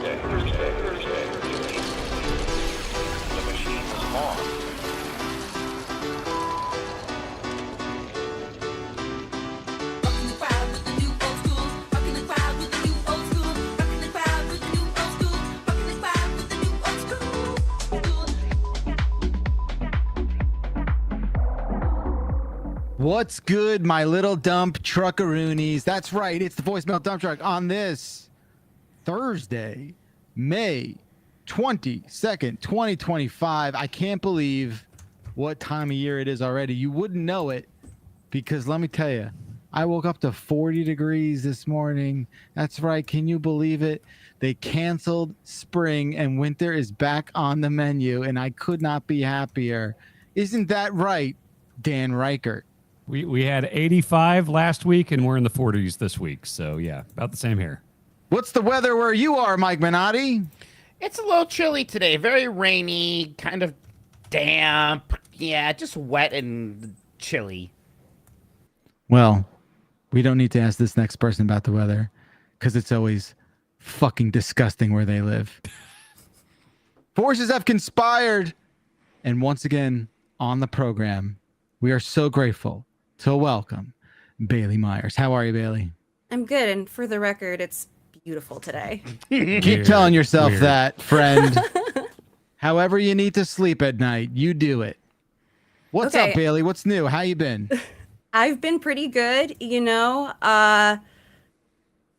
The machine's on. What's good, my little dump truckaroonies? That's right, it's the voicemail dump truck on this Thursday, May 22nd, 2025. I can't believe what time of year it is already. You wouldn't know it because let me tell you, I woke up to 40 degrees this morning. That's right, can you believe it? They canceled spring and winter is back on the menu and I could not be happier. Isn't that right, Dan Reichert? We had 85 last week, and we're in the 40s this week. So, yeah, about the same here. What's the weather where you are, Mike Minotti? It's a little chilly today. Very rainy, kind of damp. Yeah, just wet and chilly. Well, we don't need to ask this next person about the weather because it's always fucking disgusting where they live. Forces have conspired. And once again, on the program, we are so grateful to welcome Bailey Myers. How are you, Bailey? I'm good, and for the record, it's beautiful today. Keep telling yourself that, friend. However you need to sleep at night, you do it. What's up, Bailey? What's new? How you been? I've been pretty good,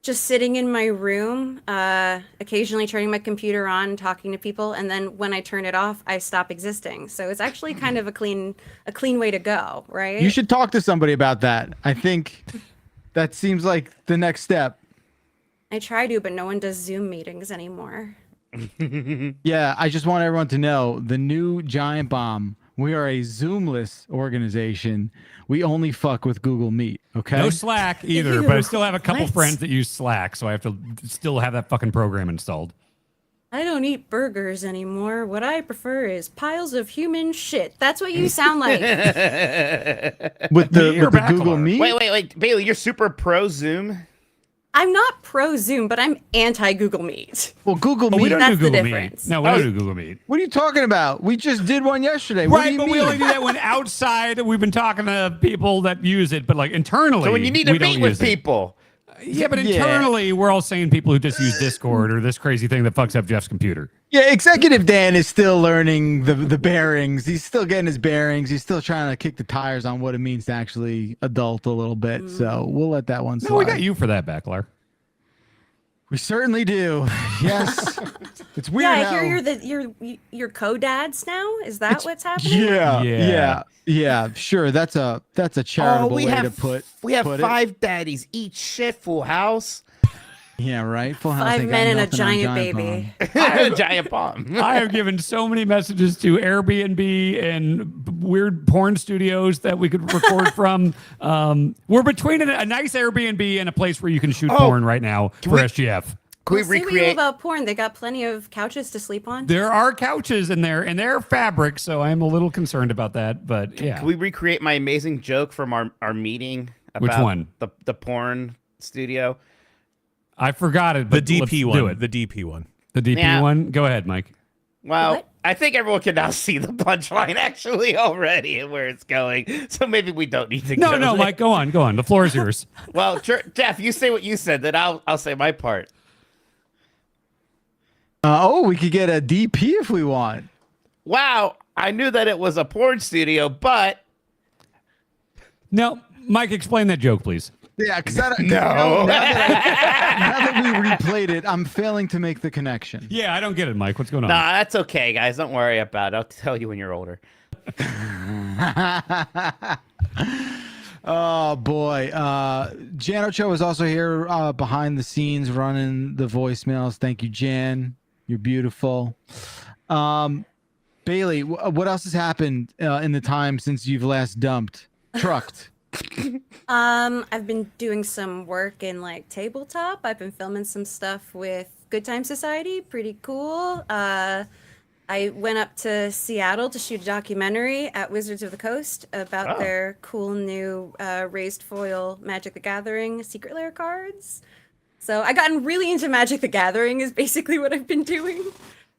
just sitting in my room, occasionally turning my computer on, talking to people, and then when I turn it off, I stop existing. So it's actually kind of a clean way to go, right? You should talk to somebody about that. I think that seems like the next step. I try to, but no one does Zoom meetings anymore. Yeah, I just want everyone to know the new Giant Bomb. We are a Zoomless organization. We only fuck with Google Meet, okay? No Slack either, but I still have a couple friends that use Slack, so I have to still have that fucking program installed. I don't eat burgers anymore. What I prefer is piles of human shit. That's what you sound like. with the Google Meet? Wait, Bailey, you're super pro Zoom? I'm not pro Zoom, but I'm anti Google Meet. Well, Google Meet. We don't That's do Google the difference. Meet. No, we don't do Google Meet. What are you talking about? We just did one yesterday. What do Right, you but mean? we only do that when outside we've been talking to people that use it, but like internally, So when you need to we don't meet with use it. people. Yeah, but internally, we're all saying people who just use Discord or this crazy thing that fucks up Jeff's computer. Yeah, Executive Dan is still learning the bearings. He's still getting his bearings. He's still trying to kick the tires on what it means to actually adult a little bit. So we'll let that one slide. No, we got you for that, Backlar. We certainly do. Yes. It's weird. Yeah, I how... hear you're co-dads now. Is that what's happening? Yeah. Sure. That's a charitable way to put. We have put 5 daddies. Eat shit, Full House. Yeah, right. Full House. 5 men and a giant baby. A giant bomb. I have given so many messages to Airbnb and weird porn studios that we could record from. We're between a nice Airbnb and a place where you can shoot porn right now for SGF. Can we Say what you recreate? about porn. They got plenty of couches to sleep on. There are couches in there, and they're fabric, so I'm a little concerned about that. But yeah, Can we recreate my amazing joke from our meeting? About Which one? The porn studio. I forgot it. But The DP let's one. do it. The DP one. The DP Yeah. one. Go ahead, Mike. Well, What? I think everyone can now see the punchline actually already and where it's going. So maybe we don't need to go No, there. Mike, go on. Go on. The floor is yours. Well, Jeff, you say what you said, then I'll say my part. We could get a DP if we want. Wow, I knew that it was a porn studio, but No, Mike, explain that joke, please. Yeah, because No. now that we replayed it, I'm failing to make the connection. Yeah, I don't get it, Mike. What's going on? nah, that's okay, guys. Don't worry about it. I'll tell you when you're older. Oh boy, Jan Ocho is also here behind the scenes running the voicemails. Thank you, Jan. You're beautiful. Bailey, what else has happened in the time since you've last trucked? I've been doing some work in like tabletop. I've been filming some stuff with Good Time Society. Pretty cool. I went up to Seattle to shoot a documentary at Wizards of the Coast about their cool new raised foil Magic the Gathering Secret Lair cards. So I gotten really into Magic the Gathering is basically what I've been doing.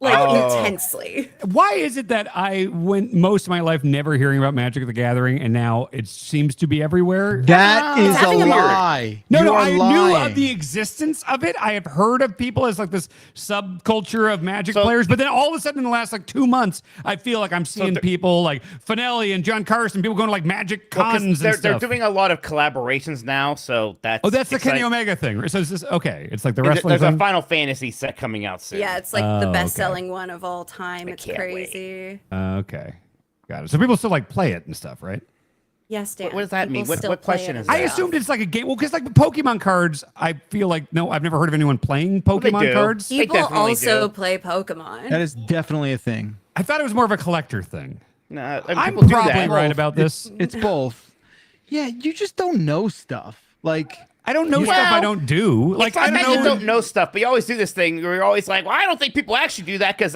Intensely. Why is it that I went most of my life never hearing about Magic the Gathering, and now it seems to be everywhere? That is a having a lie. No, You are I knew lying. of the existence of it. I have heard of people as like this subculture of Magic So- players, but then all of a sudden in the last like 2 months, I feel like I'm seeing people like Finelli and John Carson, people going to like Magic Well, 'cause cons they're, and stuff. they're doing a lot of collaborations now, so that's Oh, that's the Kenny exciting. Omega thing. So it's this okay? It's like the There's wrestling a thing. Final Fantasy set coming out soon. Yeah, it's like Oh, the okay. best-selling one of all time. It's can't wait. crazy. Okay, got it. So people still like play it and stuff, right? Yes, Dan. What does that mean? People What still play question it is and I that? stuff. assumed it's like a game. Well, because like the Pokemon cards, I feel like I've never heard of anyone playing they Pokemon do. cards. They People definitely also do. play Pokemon. That is definitely a thing. I thought it was more of a collector thing. No, I mean, I'm people do probably that. right about this. It's both. Yeah, you just don't know stuff. Like, I don't know stuff I Well, don't do. Like I I bet don't you know. don't know stuff, but you always do this thing where you're always like, well, I don't think people actually do that because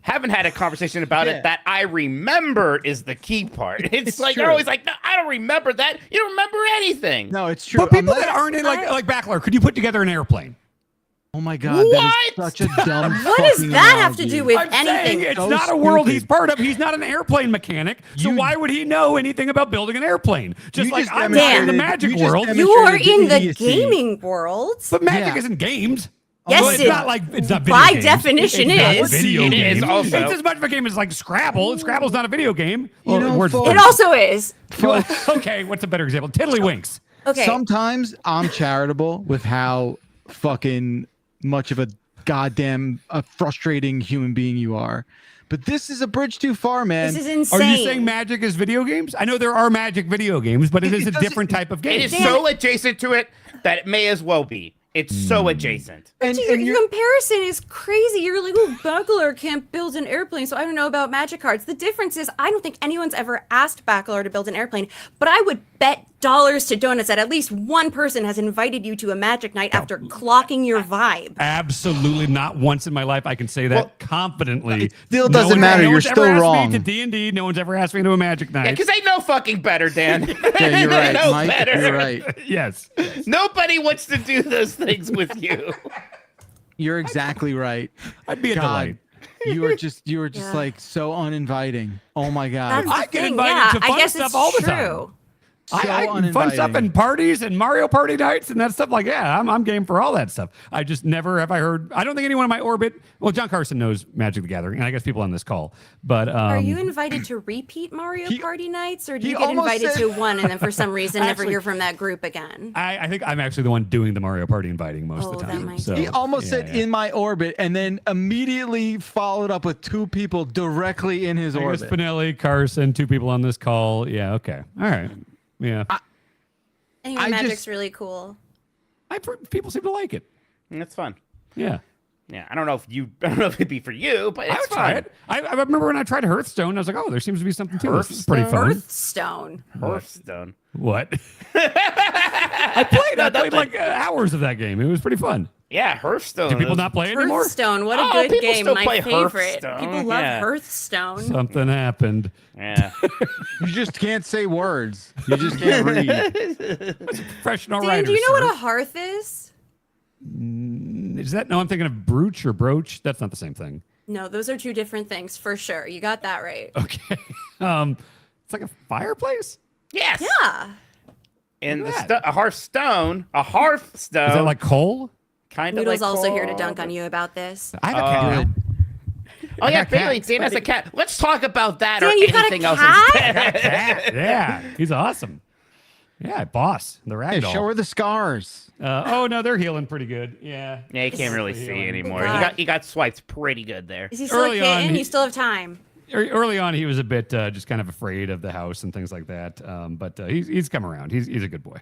haven't had a conversation about Yeah. it that I remember is the key part. It's like, you're true. always like, no, I don't remember that. You don't remember anything. no, it's true. But people Unless- that aren't in like Backler, could you put together an airplane? oh my god, that is What? such a dumb. What does fucking that have to analogy. do with I'm saying anything? it's So not a world he's stupid. part of. He's not an airplane mechanic. So You- why would he know anything about building an airplane? Just You like just I'm not in the demonstrated- magic you just world. demonstrated- You are in the idiocy. gaming world. But magic Yeah. isn't games. Yes, Well, it's it- not like it's not video by games. definition It's not is. video It games. is also. It's as much of a game as like Scrabble. Scrabble's not a video game. You know, words- folks- It also is. okay, what's a better example? Tiddlywinks. Okay. Sometimes I'm charitable with how fucking much of a goddamn frustrating human being you are. But this is a bridge too far, man. This is Are insane. you saying magic is video games? I know there are magic video games, but it is a doesn't- different type of game. It is so adjacent to it that it may as well be. It's so adjacent. and, Your and you're, comparison is crazy. You're like, oh, Backler can't build an airplane, so I don't know about magic cards. The difference is, I don't think anyone's ever asked Backler to build an airplane, but I would bet dollars to donuts that at least one person has invited you to a magic night after clocking your vibe. Absolutely not once in my life. I can say that Well, confidently. it still doesn't matter. No You're one's ever still asked wrong. Me to D&D. No one's ever asked me to a magic night. Yeah, because they know fucking better, Dan. yeah, you're right, Know Mike. better. You're right. yes. Nobody wants to do those things with you. You're exactly right. I'd be a God, delight. you were just Yeah. like so uninviting. Oh my god. That's I the get thing. invited Yeah, to fun I guess stuff it's all the true. time. So I fun uninviting. stuff and parties and Mario Party nights and that stuff. Like, yeah, I'm game for all that stuff. I just never have I heard. I don't think anyone in my orbit. Well, John Carson knows Magic the Gathering, and I guess people on this call. But Are you invited to repeat Mario he- Party nights, or do he you get almost invited said- to one and then for some reason never Actually- hear from that group again? I think I'm actually the one doing the Mario Party inviting most Oh, of the that time. might So, He almost yeah, said yeah. in my orbit and then immediately followed up with two people directly in his I guess orbit. Spinelli, Carson, two people on this call. Yeah. Okay. All right. Yeah. Anyway, I magic's just- really cool. People seem to like it. That's fun. Yeah. Yeah, I don't know if it'd be for you, but I it's would try fun. it. I remember when I tried Hearthstone, I was like, oh, there seems to be something to this. It's pretty fun. Hearthstone. Hearthstone. What? I played nothing. like hours of that game. It was pretty fun. Yeah, Hearthstone. Do people is- not play it anymore? Hearthstone, what a Oh, good people game. still My play favorite. Hearthstone, People love yeah. Hearthstone. Something happened. Yeah. You just can't say words. You just can't read. Professional Dan, writer. do you know sir. what a hearth is? Is that? No, I'm thinking of brooch or brooch. That's not the same thing. No, those are two different things for sure. You got that right. Okay. It's like a fireplace. Yes. Yeah. And Look the at that. a Hearthstone, Is that like coal? kind of Noodle's like also here to coal. dunk on you about this. I have a cat now. Oh yeah, got Bailey, cats. Dan has a cat. Let's talk about that Dan, or you got a anything else cat? instead. Cat. Yeah, he's awesome. Yeah, boss. The Hey, ragdoll. show her the scars. Oh no, they're healing pretty good. Yeah. Yeah, you can't really He's see healing. anymore. God. He got swiped pretty good there. Is he still Early a on, kitten? he- You still have time. Early on, he was a bit just kind of afraid of the house and things like that. But he's come around. He's a good boy.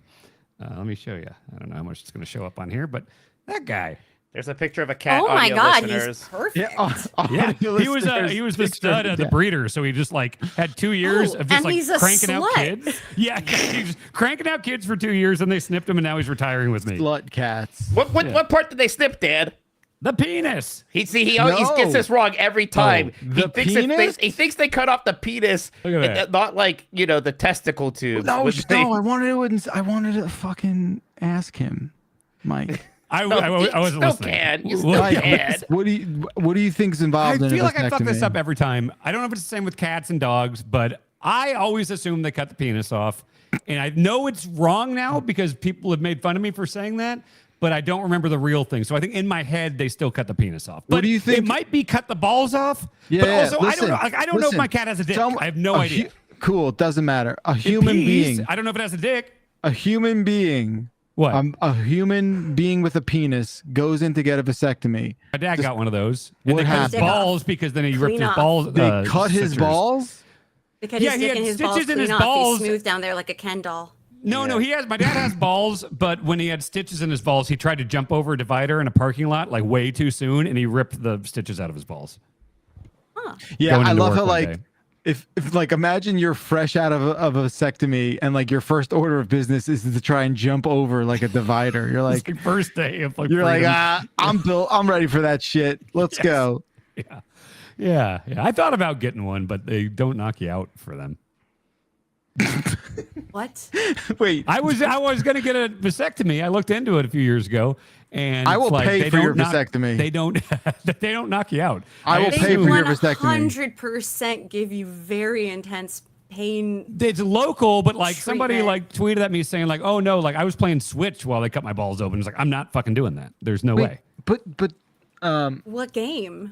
Let me show you. I don't know how much it's going to show up on here, but that guy. There's a picture of a cat. Oh my audio God, listeners. he's perfect. Yeah, he was the stud of the breeder, so he just like had 2 years Oh, of just and like he's a cranking out slut. kids. Yeah, he's just cranking out kids for 2 years, and they snipped him, and now he's retiring with me. Slut cats. What part did they snip, Dad? The penis. He always No. gets this wrong every time. the thinks penis? he thinks they cut off the penis, Look at that. not like the testicle tube. No, which no, I wanted to fucking ask him. Mike? I You wasn't still listening. can. You still Well, can. What do you think's I involved in feel a like I fuck this vasectomy? up every time. I don't know if it's the same with cats and dogs, but I always assume they cut the penis off. And I know it's wrong now because people have made fun of me for saying that, but I don't remember the real thing. So I think in my head they still cut the penis off. But What do you think? It might be cut the balls off. Yeah, but also listen, I don't know if my cat has a dick. I have no idea. Cool, it doesn't matter. A It human pees. being. I don't know if it has a dick. A human being. What? A human being with a penis goes in to get a vasectomy. My dad got one of those. And What they cut his happened? balls because then he ripped Clean his off. balls. They cut his sutures. balls. They cut Yeah, his he dick had and his stitches balls in his clean off. balls. He's smooth down there like a Ken doll. No, he has. My dad has balls, but when he had stitches in his balls, he tried to jump over a divider in a parking lot like way too soon, and he ripped the stitches out of his balls. Yeah, Going I into love work how one like day. if like imagine you're fresh out of a vasectomy and like your first order of business is to try and jump over like a divider. You're It's like the first day of like you're like freedom. I'm built. I'm ready for that shit. Let's go. Yeah. I thought about getting one, but they don't knock you out for them. What? Wait, I was going to get a vasectomy. I looked into it a few years ago, and I will it's like, pay they for your don't knock- vasectomy. They don't knock you out. I will They pay for your will vasectomy. 100% give you very intense pain. It's local, but like somebody Treatment. like tweeted at me saying like, "Oh no, like I was playing Switch while they cut my balls open." It's like I'm not fucking doing that. There's no way. But What game?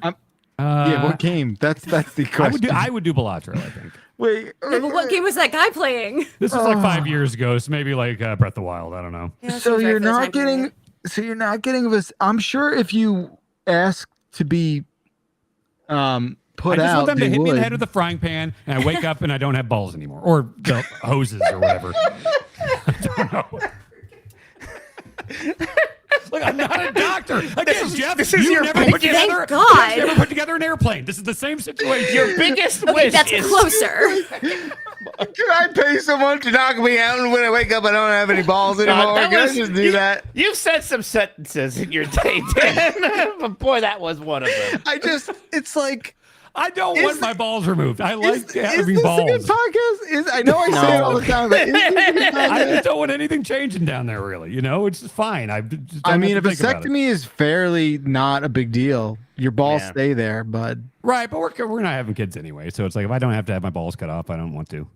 yeah, what game? That's the question. I would do Balatro, I think. Wait, But what game was that guy playing? This was like 5 years ago, so maybe like Breath of the Wild. I don't know. Yeah, so seems right you're for the not time getting. period. So you're not getting this. I'm sure if you ask to be, put I just out, want them to they hit me in would. the head with a frying pan, and I wake up and I don't have balls anymore, or the hoses or whatever. I don't know. Look, I'm not a doctor. Again, Jeff, this is you your never big- put together. Thank God. You've never put together an airplane. This is the same situation. Your biggest Okay, wish that's is closer. Can I pay someone to knock me out, and when I wake up, I don't have any balls anymore? that Can I was- just do that? You've said some sentences in your day, Dan, but boy, that was one of them. It's like, I don't Is- want my balls removed. I is, like is having this a balls. good podcast? I know I say it all the time, but is this a good I podcast? just don't want anything changing down there, really. You know, it's just fine. I just don't I mean, a have to think about it. vasectomy is fairly not a big deal. Your balls Yeah. stay there, bud. Right, but we're not having kids anyway, so it's like if I don't have to have my balls cut off, I don't want to.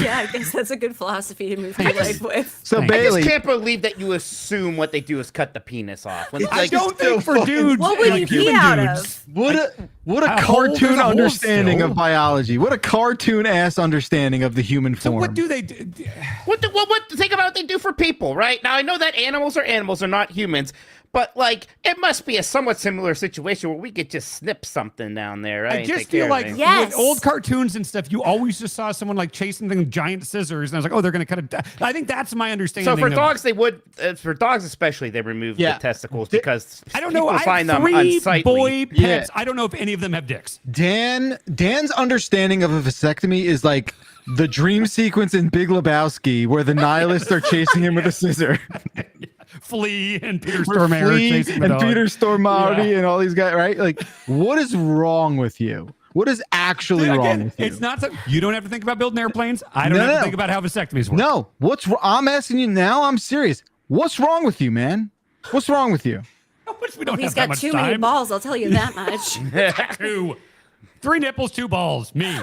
Yeah, I guess that's a good philosophy to move through life with. So Thanks. I Bailey, just can't believe that you assume what they do is cut the penis off. When, I like, don't think for dudes, What would like you pee human out dudes, of? what a A hole- there's cartoon a hole understanding still. of biology. What a cartoon ass understanding of the human So form. what do they do? Think about what they do for people, right? Now I know that animals are not humans, but like it must be a somewhat similar situation where we could just snip something down there, right? I and just take care feel of like things. Yeah. with Yes. old cartoons and stuff, you always just saw someone like chasing things with giant scissors, and I was like, oh, they're going to cut it. I think that's my understanding. So for of- dogs, they would. For dogs especially, they remove Yeah. the testicles because I don't know. people I find have them 3 unsightly. boy pets. Yeah. I don't know if any of them have dicks. Dan's understanding of a vasectomy is like the dream sequence in Big Lebowski where the nihilists are chasing him with a scissor. Flea and Peter Where Stormare Flea chasing the and dog. Peter Stormare Yeah. and all these guys, right? Like, what is wrong with you? What is actually Dude, wrong again, with you? it's not. You don't have to think about building airplanes. I don't No, have to no. think about how vasectomies work. No, I'm asking you now. I'm serious. What's wrong with you, man? What's wrong with you? Which we don't He's have that got much too time. many balls, I'll tell you that much. 2. 3 nipples, 2 balls. Me.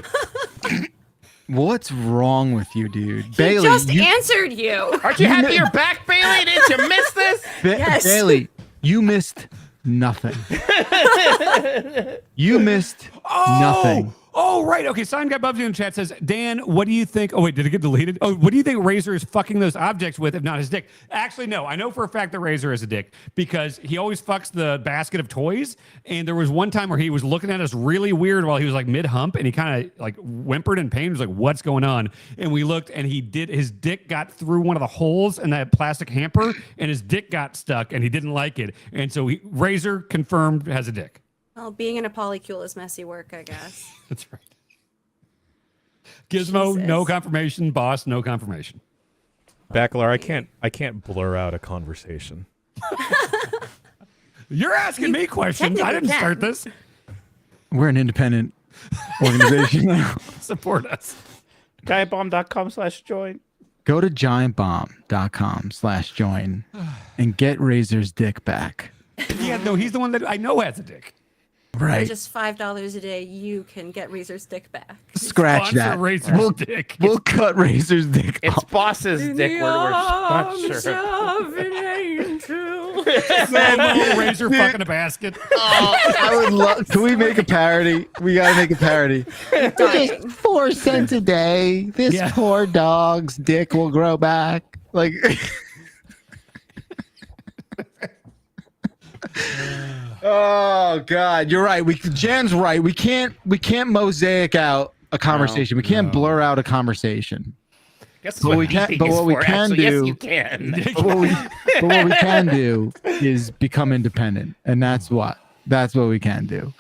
What's wrong with you, dude? He Bailey, just you, answered you. Aren't you happy you're back, Bailey? Didn't you miss this? Yes. Bailey, you missed nothing. You missed nothing. Oh, right. Okay. Sign Guy Bubsy in the chat says, Dan, what do you think? Oh, wait, did it get deleted? Oh, what do you think Razor is fucking those objects with if not his dick? Actually, no. I know for a fact that Razor is a dick because he always fucks the basket of toys. And there was one time where he was looking at us really weird while he was like mid hump and he kind of like whimpered in pain. He was like, what's going on? And we looked and his dick got through one of the holes in that plastic hamper and his dick got stuck and he didn't like it. And so Razor confirmed has a dick. Well, being in a polycule is messy work, I guess. That's right. Gizmo, Jesus. no confirmation. Boss, no confirmation. Backlar, I can't blur out a conversation. You're asking me questions. I technically didn't start can. this. We're an independent organization now. Support us. Giantbomb.com/join. Go to giantbomb.com/join and get Razor's dick back. Yeah, no, he's the one that I know has a dick. For Right. just $5 a day, you can get Razor's dick back. Scratch Sponsor that. Razor's dick. We'll cut Razor's dick It's off. boss's dick. We're not sure. Little Razor fucking a basket. I would love. Can we make a parody? We gotta make a parody. Just 4 cents a day. This Yeah. poor dog's dick will grow back. Like. Oh God, you're right. Jan's right. We can't mosaic out a conversation. We can't blur out a conversation. Guess But what we can- beeping but is what we for, can actually. do- Yes, you can. But what we can do is become independent, and that's what we can do.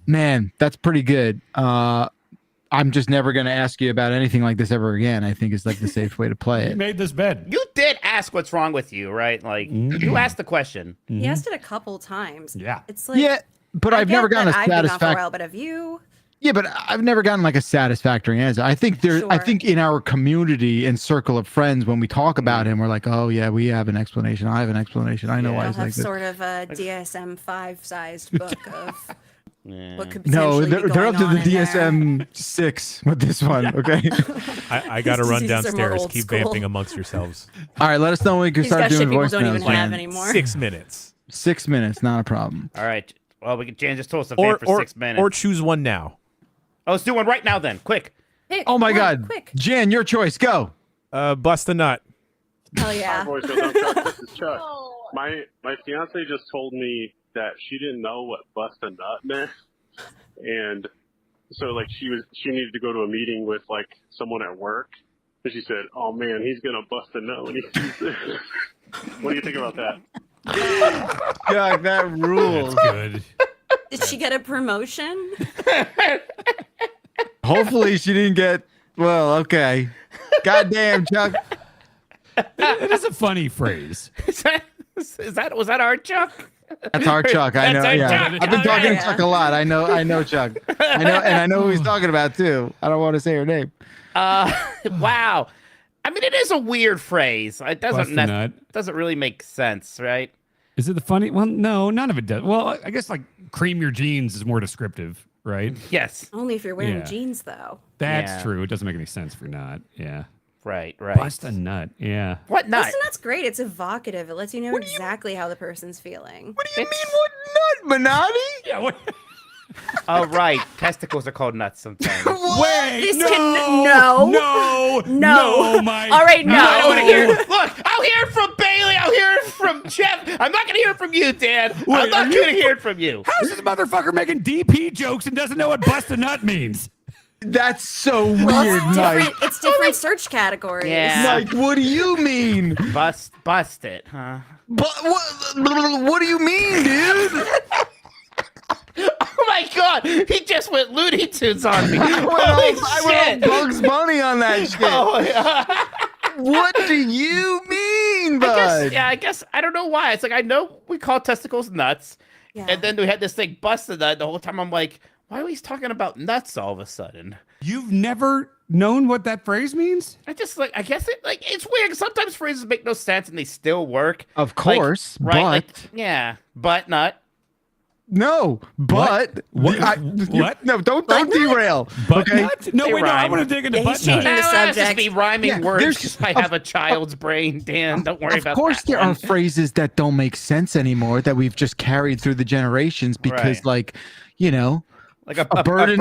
Man, that's pretty good. I'm just never going to ask you about anything like this ever again. I think it's like the safe way to play He it. made this bed. You did ask what's wrong with you, right? Like, you asked the question. He asked it a couple times. Yeah. It's like Yeah, but I I've never get gotten a that I've been gone for a satisfactory. while, but have you? Yeah, but I've never gotten like a satisfactory answer. I think I Sure. think in our community and circle of friends, when we talk about him, we're like, oh yeah, we have an explanation. I have an explanation. I know Yeah. why I'll he's have like this. sort of a DSM-5 sized book of Yeah. what could No, potentially be they're up to going the on in there. DSM-6 with this one. Okay. I got to These run diseases are more downstairs. old Keep school. vamping amongst yourselves. All right, let us know when we can He's start got shit doing people don't even voicemails. have Jan. anymore. 6 minutes. 6 minutes, not a problem. All right. Well, Jan just told us to Or, vamp for or, 6 minutes. or choose one now. Oh, let's do one right now then. Quick. Pick Oh my one, God, Quick. Jan, your choice. Go. Bust a nut. Hell yeah. Voice goes on Chuck. This is Chuck. My fiance just told me that she didn't know what bust a nut meant, and so like she needed to go to a meeting with like someone at work, and she said, "Oh man, he's gonna bust a nut when he sees this." What do you think about that? God, that rules. Good. Did she get a promotion? Hopefully she didn't get. Well, okay. Goddamn, Chuck. It is a funny phrase. Was that our Chuck? That's our Chuck. I know. That's our Yeah, Chuck. I've been talking to Yeah. Chuck a lot. I know Chuck. I know who he's talking about too. I don't want to say her name. Wow. I mean, it is a weird phrase. It Bust a nut. doesn't really make sense, right? Is it the funny? Well, no, none of it does. Well, I guess like cream your jeans is more descriptive, right? Yes. Only if you're wearing Yeah. jeans, though. That's Yeah. true. It doesn't make any sense for not. Yeah. Right. Bust a nut. Yeah. What nut? Listen, that's great. It's evocative. It lets you know exactly how the person's feeling. What do you mean? What nut, Minotti? Yeah. What? Oh, right. Testicles are called nuts sometimes. Wait. This no. can- No. No. My. All right, no. I don't want to hear. Look, I'll hear it from Bailey. I'll hear it from Jeff. I'm not going to hear it from you, Dan. I'm Wait, not are going you- to hear it from you. How's this motherfucker making DP jokes and doesn't know what bust a nut means? That's so weird, Well, Mike. it's different search categories. Yeah. Mike, what do you mean? Bust it, huh? But what do you mean, dude? Oh my God! He just went Looney Tunes on me. I Holy went all Bugs Bunny on that shit. Oh, yeah. What do you mean, bud? I guess I don't know why. It's like I know we call testicles nuts, Yeah. and then we had this thing busted nut. The whole time I'm like, why are we talking about nuts all of a sudden? You've never known what that phrase means? I just I guess it's weird. Sometimes phrases make no sense and they still work. Of Like, course, right? Like, but yeah, but nut. no, but What? What? No, don't Butt nut? derail. Butt okay? nut? No, They wait, no, I rhyme. want to dig into Yeah, butt he's changing nut. the That's just subject. me rhyming Yeah, words there's- because I have a child's brain, Dan. Don't worry Of about course, that there one. are phrases that don't make sense anymore that we've just carried through the generations because, Right. like, you know, Like a bird in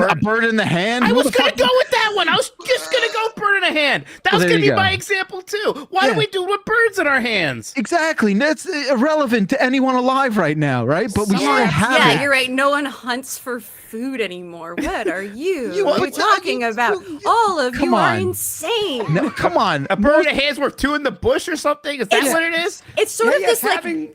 the hand. I Who was the gonna fuck- go with that one. I was just gonna go bird in a hand. That Well, was there gonna you be go. my example too. Why Yeah. do we do it with birds in our hands? Exactly. That's irrelevant to anyone alive right now, right? But we Yeah, still have yeah, it. you're right. No one hunts for food anymore. What are you? You- what are you what- talking about? All of Come you are on. insane. No, come on. A bird in a hand's worth two in the bush or something? Is that It's- what it is? It's sort of Yeah, this having-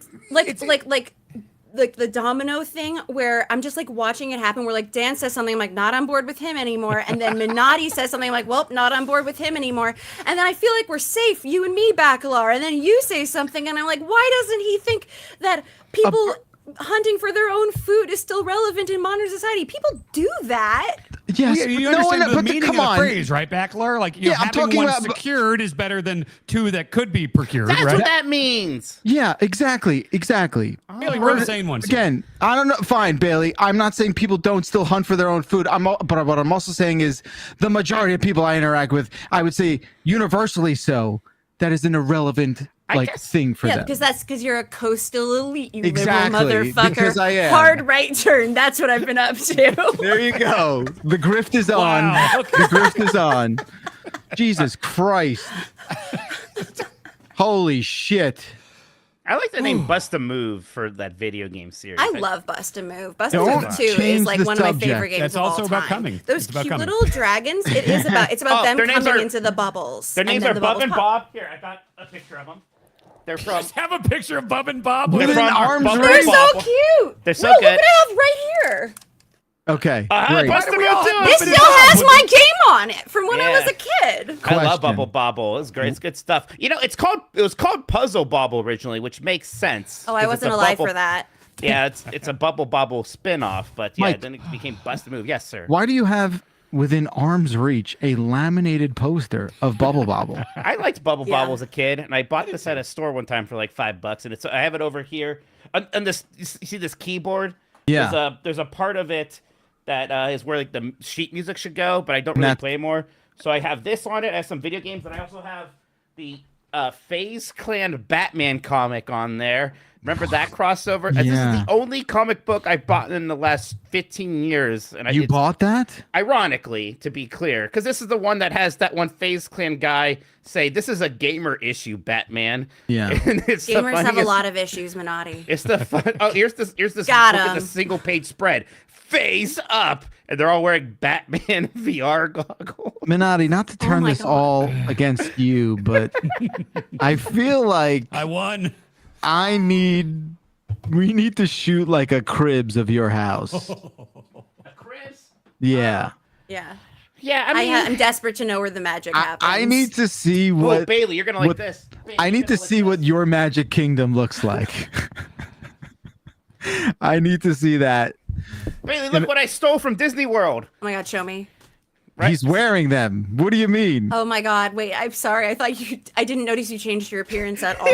like the domino thing where I'm just like watching it happen where like Dan says something, I'm like not on board with him anymore, and then Minotti says something, I'm like, well, not on board with him anymore, and then I feel like we're safe, you and me, Bacalar, and then you say something and I'm like, why doesn't he think that people hunting for their own food is still relevant in modern society? People do that. Yes, Well, you but no understand one- the but meaning come of the on. phrase, right, Backler? Like, Yeah, I'm having talking one about- secured is better than two that could be procured, That's right? what that means. Yeah, exactly. Bailey, we're the same ones. Again, I don't know. Fine, Bailey. I'm not saying people don't still hunt for their own food. But what I'm also saying is the majority of people I interact with, I would say universally so, that is an irrelevant thing for Yeah, them. because you're a coastal elite, you Exactly, liberal motherfucker. because I am. Hard right turn. That's what I've been up to. There you go. The grift is on. Wow. The grift is on. Jesus Christ. Holy shit. I like the name Bust a Move for that video game series. I love Bust a Move. Bust a Don't Move 2 is change like the one of my subject. favorite games That's of all also time. about coming. Those It's about cute coming. little dragons. It's about them their names coming are- into the bubbles. Their and names then are the Bub bubbles and pop. Bob. Here, I got a picture of them. They're from. Just have a picture of Bub and Bob. They're Within from arm's Bubble reach. They're and so Bobble. cute. They're so no, good. look what I have right here. Okay. Hi, great. Bust a we Move all too. have This Bub and still Bob has with my the- game on it from when I was Yeah. a kid. I love Question. Bubble Bobble. It's great. It's good stuff. You know, it was called Puzzle Bobble originally, which makes sense. Oh, I 'cause it's wasn't a alive bubble- for that. Yeah, it's a Bubble Bobble spin-off, but yeah, Mike. then it became Bust a Move. Yes, sir. Why do you have within arm's reach a laminated poster of Bubble Bobble? I liked Bubble Yeah. Bobble as a kid, and I bought this at a store one time for like $5, and I have it over here. And this, you see this keyboard? Yeah. There's a part of it that is where like the sheet music should go, but I don't really That's- play more. So I have this on it. I have some video games, and I also have the FaZe Clan Batman comic on there. Remember that crossover? This is Yeah. the only comic book I've bought in the last 15 years. And You it's- bought that? Ironically, to be clear, because this is the one that has that one FaZe Clan guy say, "This is a gamer issue, Batman." Yeah. And it's the Gamers have a funniest- lot of issues, Minotti. It's the fun. Oh, here's this. Got Look at 'em. the single page spread. Face up, and they're all wearing Batman VR goggles. Minotti, not to turn my this God. all against you, but I feel like I won. we need to shoot like a cribs of your house. Chris. Yeah. Yeah. Yeah, I mean, I'm desperate to know where the magic happens. I need to see oh, what Bailey, you're gonna like what- this. Bailey, I you're need to gonna like see what this. your magic kingdom looks like. I need to see that. Bailey, look what I stole from Disney World. Oh my God, show me. Right. He's wearing them. What do you mean? Oh my God, wait, I'm sorry. I didn't notice you changed your appearance at all.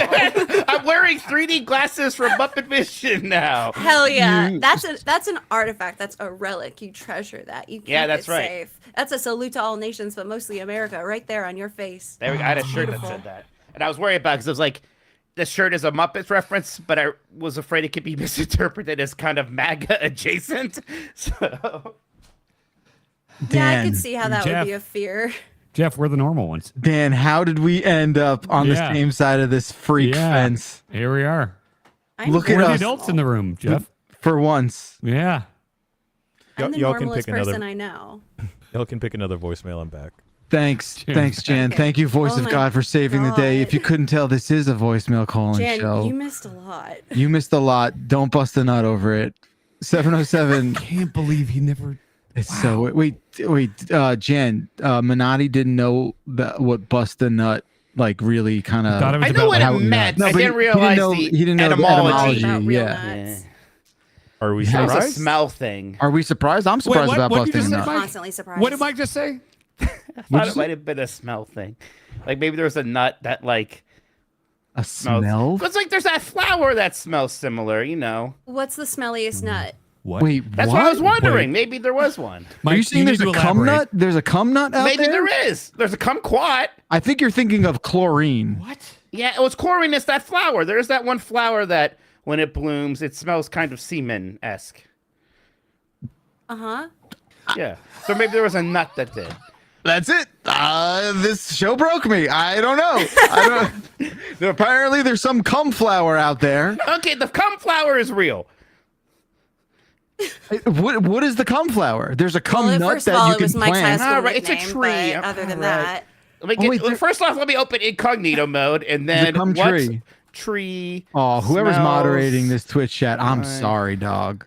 I'm wearing 3D glasses from Muppet Vision now. Hell yeah. That's an artifact. That's a relic. You treasure that. You keep Yeah, that's it right. safe. That's a salute to all nations, but mostly America, right there on your face. There we go. I had a shirt that Beautiful. said that, and I was worried about because it was like, this shirt is a Muppets reference, but I was afraid it could be misinterpreted as kind of MAGA adjacent. So Yeah, I Dan, could see how that Jeff. would be a fear. Jeff, we're the normal ones. Dan, how did we end up on the Yeah. same side of this freak Yeah. fence? Here we are. I'm Look at We're the us. adults in the room, Jeff. For once. Yeah. I'm the Y'all can normalest pick another- person I know. Y'all can pick another voicemail. I'm back. Thanks, Jan. Okay. Thank you, voice Oh of my God, for saving the day. If God. you couldn't tell, this is a voicemail calling Jan, show. you missed a lot. You missed a lot. Don't bust a nut over it. 707. Can't believe he never. It's so wait, Jan. Minotti didn't know what bust a nut like really kind Thought it of. was I know about what how it meant. No, I but didn't he realize know- the he didn't know the etymology. etymology. About real yeah. nuts. Are we That was a surprised? smell thing. Are we surprised? I'm surprised what- about what did you busting a just say, nut. Mike? Constantly surprised. What did Mike just say? I thought it might have been a smell thing. Like maybe there was a nut that like A smells. smell? It's like there's that flower that smells similar, you know. What's the smelliest nut? What? Wait, That's what? what I was wondering. Maybe there was one. Are you Mike, saying need there's to a cum elaborate. nut? There's a cum nut out Maybe there? there is. There's a kumquat. I think you're thinking of chlorine. What? Yeah, it was chlorine. It's that flower. There's that one flower that when it blooms, it smells kind of semen-esque. Uh-huh. Yeah. So maybe there was a nut that did. That's it. This show broke me. I don't know. Apparently, there's some cum flower out there. Okay, the cum flower is real. What is the cum flower? There's a cum Well, nut first of that all, you it can was Mike's high plant. school All right, it's a nickname, tree. but other than All right. that, Let me get, wait, there- first off, let me open incognito mode, and There's a then cum what's tree. tree? Oh, whoever's smells- moderating this Twitch chat, I'm Right. sorry, dog.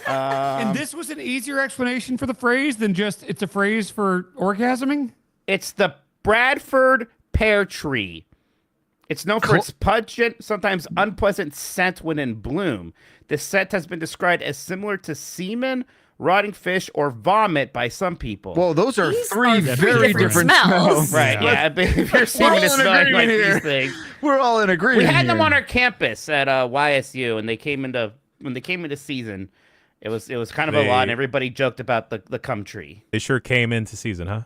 And this was an easier explanation for the phrase than just it's a phrase for orgasming? It's the Bradford pear tree. It's known for its pungent, sometimes unpleasant scent when in bloom. The scent has been described as similar to semen, rotting fish, or vomit by some people. Well, those are These three are very different smells. right, yeah. But if you're seeing this smelling like these things, We're all in agreement. we had them here. on our campus at YSU, and when they came into season, it was kind of a lot, and everybody joked about the cum tree. They sure came into season, huh?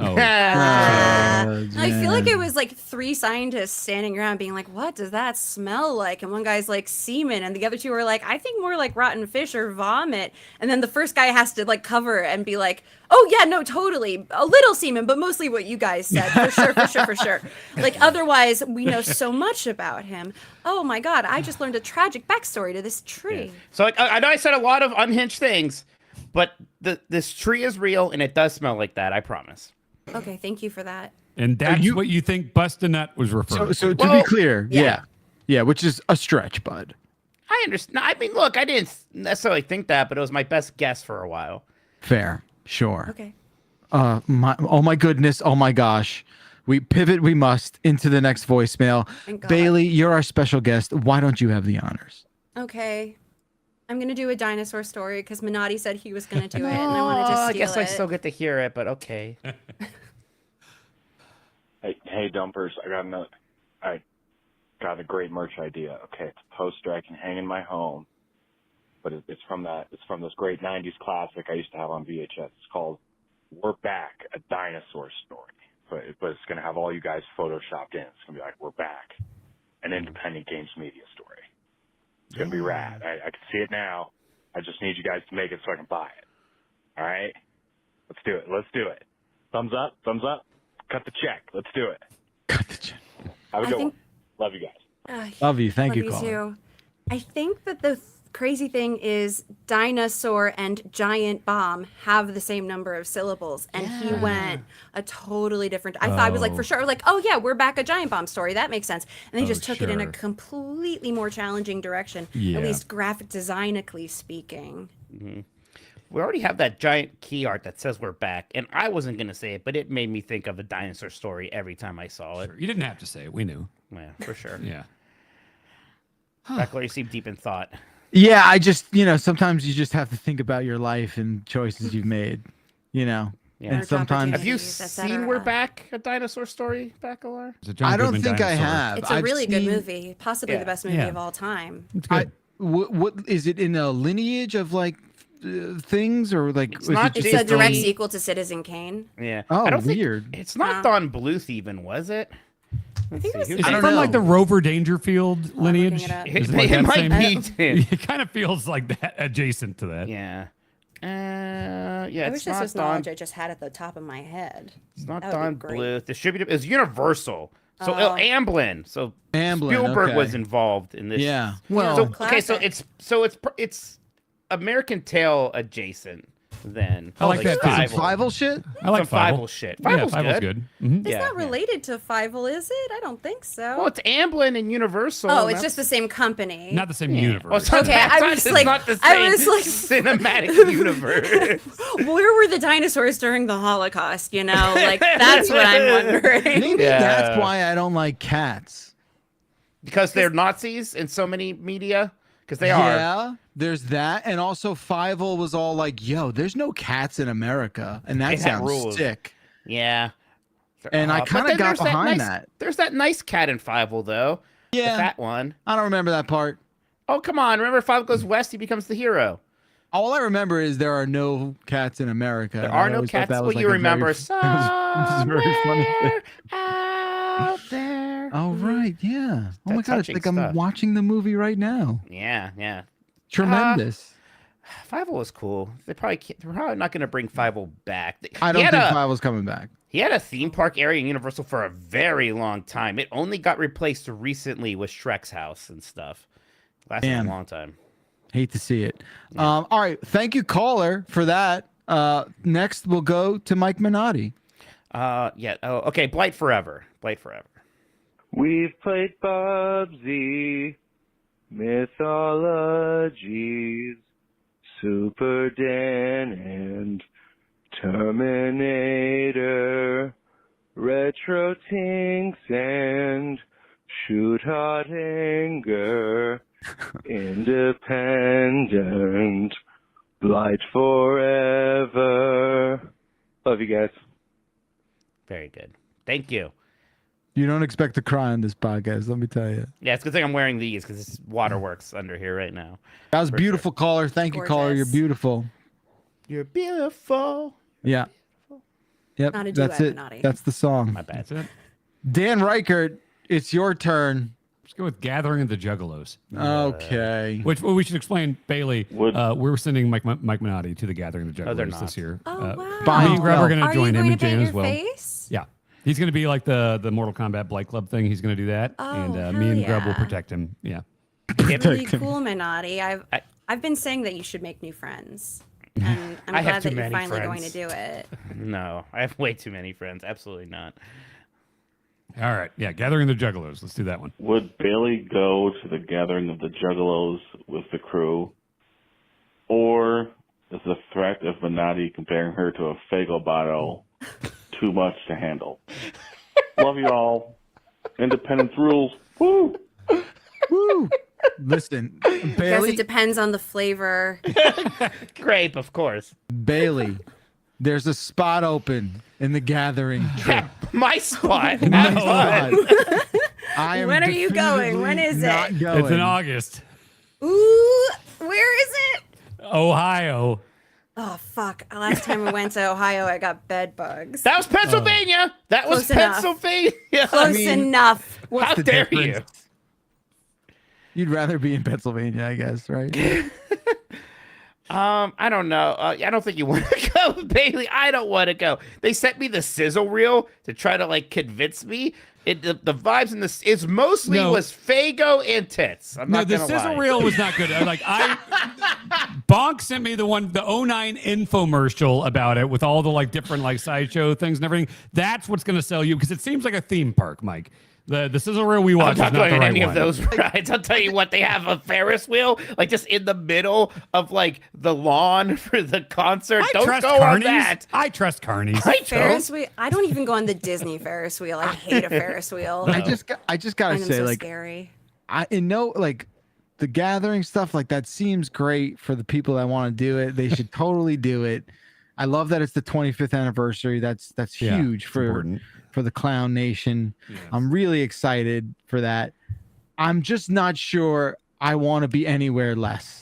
Oh, I feel like it was like 3 scientists standing around being like, what does that smell like? And one guy's like semen, and the other 2 are like, I think more like rotten fish or vomit. And then the first guy has to like cover and be like, oh yeah, no, totally, a little semen, but mostly what you guys said, for sure. Like otherwise we know so much about him. Oh my god, I just learned a tragic backstory to this tree. Yeah. So I know I said a lot of unhinged things, but this tree is real, and it does smell like that, I promise. Okay, thank you for that. and that's what you think Bust a Nut was referring to. So to be clear, yeah. yeah, which is a stretch, bud. I understand. I mean, look, I didn't necessarily think that, but it was my best guess for a while. Fair, sure. Okay. Oh my goodness, oh my gosh. We pivot, we must, into the next voicemail. Thank God. Bailey, you're our special guest. Why don't you have the honors? Okay. I'm going to do a dinosaur story because Minotti said he was going to do it, and I wanted to steal I guess it. I still get to hear it, but okay. Hey, dumpers! I got a great merch idea. Okay, it's a poster I can hang in my home, but it's from this great '90s classic I used to have on VHS. It's called "We're Back: A Dinosaur Story," but it's gonna have all you guys photoshopped in. It's gonna be like "We're Back," an independent games media story. It's gonna be rad. I can see it now. I just need you guys to make it so I can buy it. All right, let's do it. Let's do it. Thumbs up. Thumbs up. Cut the check. Let's do it. Cut the check. Have a good one. Love you guys. Love you. Thank you, Love caller. too. I think that the crazy thing is dinosaur and giant bomb have the same number of syllables, and he went a totally different. I thought I was like for sure, I was like, oh yeah, we're back a giant bomb story. That makes sense. And they just took it in a completely more challenging direction, at least graphic designically speaking. Mm-hmm. We already have that giant key art that says we're back, and I wasn't going to say it, but it made me think of a dinosaur story every time I saw it. You didn't have to say it. We knew. Yeah, for sure. Yeah. Backler, you seem deep in thought. Yeah, I just, sometimes you just have to think about your life and choices you've made, Yeah. And sometimes Have you Opportunities, seen We're Back, a dinosaur story, Bacalar? I don't think I have. It's a I've really good seen- movie, possibly the best movie of all time. It's good. What is it in a lineage of like things or like? It's is not it It's just a direct Disney. sequel to Citizen Kane. Yeah. Oh, I don't weird. Think, it's not Don Bluth even, was it? I think it was. Is it I don't from know. like the Rover Dangerfield lineage? it up. Is It like that might same- be. It kind of feels like that, adjacent to that. Yeah. I It's wish this not was Don. knowledge I just had at the top of my head. It's not That would Don be great. Bluth. Distributed is Universal. So Oh. Amblin. So Amblin, Spielberg okay. was involved in this. Yeah. Yeah. Well, So Classic. it's American Tail adjacent. Then I like that too. some Fievel. Fievel shit. I like Some Fievel shit. Fievel's Fievel's good. good. Mhm. It's Yeah, not yeah. related to Fievel, is it? I don't think so. Well, it's Amblin and Universal. oh, and it's just the same company. Not the same Yeah. universe. Well, it's not, Okay, that's I not- was it's like- not the I same was like- cinematic universe. Where were the dinosaurs during the Holocaust? Like that's what I'm wondering. Maybe Yeah. that's why I don't like cats. Because they're Nazis in so many media. Because they are. Yeah, there's that, and also Fievel was all like, "Yo, there's no cats in America," and that They had sounds rules. sick. Yeah. And I But kinda then got there's behind nice- that. There's that nice cat in Fievel, though. Yeah. The fat one. I don't remember that part. Oh, come on. Remember, if Fievel goes west, he becomes the hero. All I remember is there are no cats in America. There and are I no always thought cats. that Well, was you like a remember very, it was a very funny thing. out there. Oh right, yeah. Oh my That's god, it's touching like I'm stuff. watching the movie right now. Yeah. Tremendous. Fievel was cool. They're probably not going to bring Fievel back. I don't think Fievel's coming back. He had a theme park area in Universal for a very long time. It only got replaced recently with Shrek's house and stuff. Lasted Damn. a long time. Hate to see it. All right, thank you, caller, for that. Next, we'll go to Mike Minotti. Yeah. Oh, okay. Blight Forever. We've played Bubsy, Mythologies, Super Dan and Terminator, Retro Tinks and Shoot Hot Anger, Independent, Light forever. Love you guys. Very good. Thank you. You don't expect to cry on this podcast, let me tell you. Yeah, it's a good thing I'm wearing these because it's waterworks under here right now. That was For beautiful, caller. Thank you, caller. You're Gorgeous. beautiful. You're beautiful. Yeah. Yep. Not a That's duet, it. Naughty. That's the song. My bad. That's it. Dan Reichert, it's your turn. Let's go with Gathering of the Juggalos. Okay. Which we should explain, Bailey. We're sending Mike Minotti to the Gathering of the No, they're Juggalos not. this year. Oh, wow. Fine. Me and Greg are going to Are join you him going and to paint Jane your as well. face? Yeah. He's going to be like the Mortal Kombat Blight Club thing. He's going to do that. Oh, and hell me and Grub will yeah. protect him. Yeah. Really cool, Minotti. I've been saying that you should make new friends. And I'm I have glad too that you're many finally going friends. to do it. No, I have way too many friends. Absolutely not. All right. Yeah. Gathering of the Juggalos. Let's do that one. Would Bailey go to the gathering of the Juggalos with the crew? Or is the threat of Minotti comparing her to a Faygo bottle too much to handle? Love you all. Independence rules. Woo! Woo. Listen, Guess Bailey, it depends on the flavor. Grape, of course. Bailey, there's a spot open in the gathering. Yeah, my spot. My Have fun. spot. I am When are you going? When definitively is not it? Going. It's in August. Ooh, where is it? Ohio. Oh, fuck. Last time I went to Ohio, I got bed bugs. That was Pennsylvania. That was Close enough. Pennsylvania. Close mean, enough. How the dare difference? you? You'd rather be in Pennsylvania, I guess, right? I don't know. I don't think you want to go, Bailey. I don't want to go. They sent me the sizzle reel to try to like convince me. The vibes in this is mostly No. was Faygo and tits. I'm No, not the gonna sizzle lie. reel was not good. Bonk sent me the 09 infomercial about it with all the like different like sideshow things and everything. That's what's going to sell you because it seems like a theme park, Mike. The sizzle reel we I'm watched is not not going the on right any one. of those rides. I'll tell you what, they have a Ferris wheel, like just in the middle of like the lawn for the concert. I Don't trust go on Carnies. that. I trust Carnies. I Ferris don't. wheel. I don't even go on the Disney Ferris wheel. I hate a Ferris wheel. I just gotta find them say, so like, scary. like the gathering stuff, like that seems great for the people that want to do it. They should totally do it. I love that it's the 25th anniversary. That's Yeah, huge it's for important. for the Clown Nation. Yeah. I'm really excited for that. I'm just not sure I want to be anywhere less.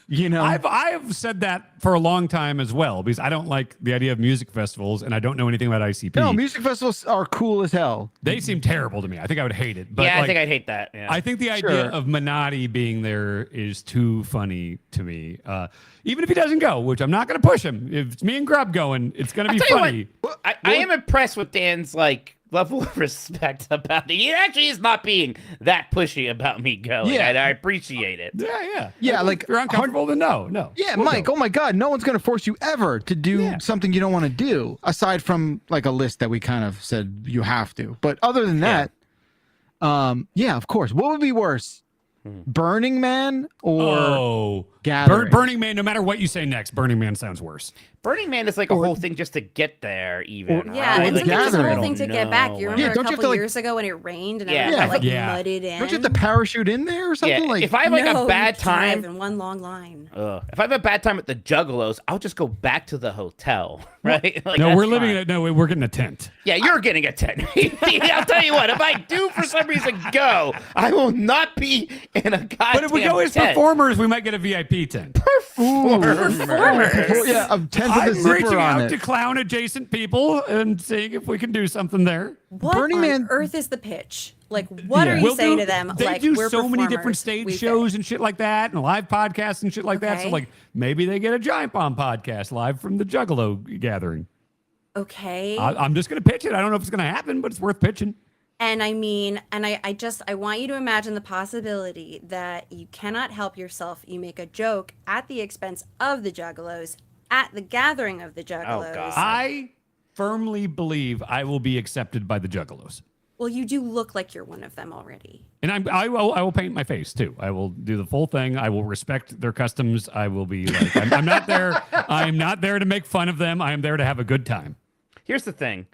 You know, I've said that for a long time as well because I don't like the idea of music festivals and I don't know anything about ICP. no, music festivals are cool as hell. They seem terrible to me. I think I would hate it. But Yeah, I like, think I'd hate that. Yeah. I think the idea Sure. of Minotti being there is too funny to me. Even if he doesn't go, which I'm not going to push him. If it's me and Grub going, it's going to be tell you what, funny. I am impressed with Dan's like level of respect about it. He actually is not being that pushy about me going. Yeah. And I appreciate it. Yeah. Yeah, If like, you're uncomfortable, then no. Yeah, We'll Mike. go. Oh my God, no one's gonna force you ever to do Yeah. something you don't want to do, aside from like a list that we kind of said you have to. But other than that, yeah, of course. What would be worse, Burning Man or Gathering? Burning Man. No matter what you say next, Burning Man sounds worse. Burning Man is like a whole thing just to get there, even. Yeah, right? it's the like just a gathering. whole thing to get back. You remember Yeah, a don't you have couple to, like- years ago when it rained and Yeah. everyone got, like Yeah. mudded in? Don't you have to parachute in there or something? Yeah, Like, if I have like No, a bad you drive time, in one long line. if I have a bad time at the Juggalos, I'll just go back to the hotel, right? Like, No, that's we're living fine. in a, no, we're getting a tent. Yeah, you're getting a 10. I'll tell you what, if I do for some reason go, I will not be in a goddamn But if we go as tent. performers, we might get a VIP tent. Performers. well, yeah, a tent with a I'm zipper reaching on out it. to clown adjacent people and seeing if we can do something there. What Burning on Man- earth is the pitch? Like, what are you We'll saying do- to them? They Like, do we're so many different performers. stage We shows fit. and shit like that, and live podcasts and shit like that. So, Okay. like, maybe they get a Giant Bomb podcast live from the Juggalo gathering. Okay. I'm just going to pitch it. I don't know if it's going to happen, but it's worth pitching. And I mean, and I want you to imagine the possibility that you cannot help yourself. You make a joke at the expense of the Juggalos at the gathering of the Juggalos. God. I firmly believe I will be accepted by the Juggalos. Well, you do look like you're one of them already. And I will paint my face too. I will do the full thing. I will respect their customs. I will be like, I'm not there. I'm not there to make fun of them. I am there to have a good time. Here's the thing.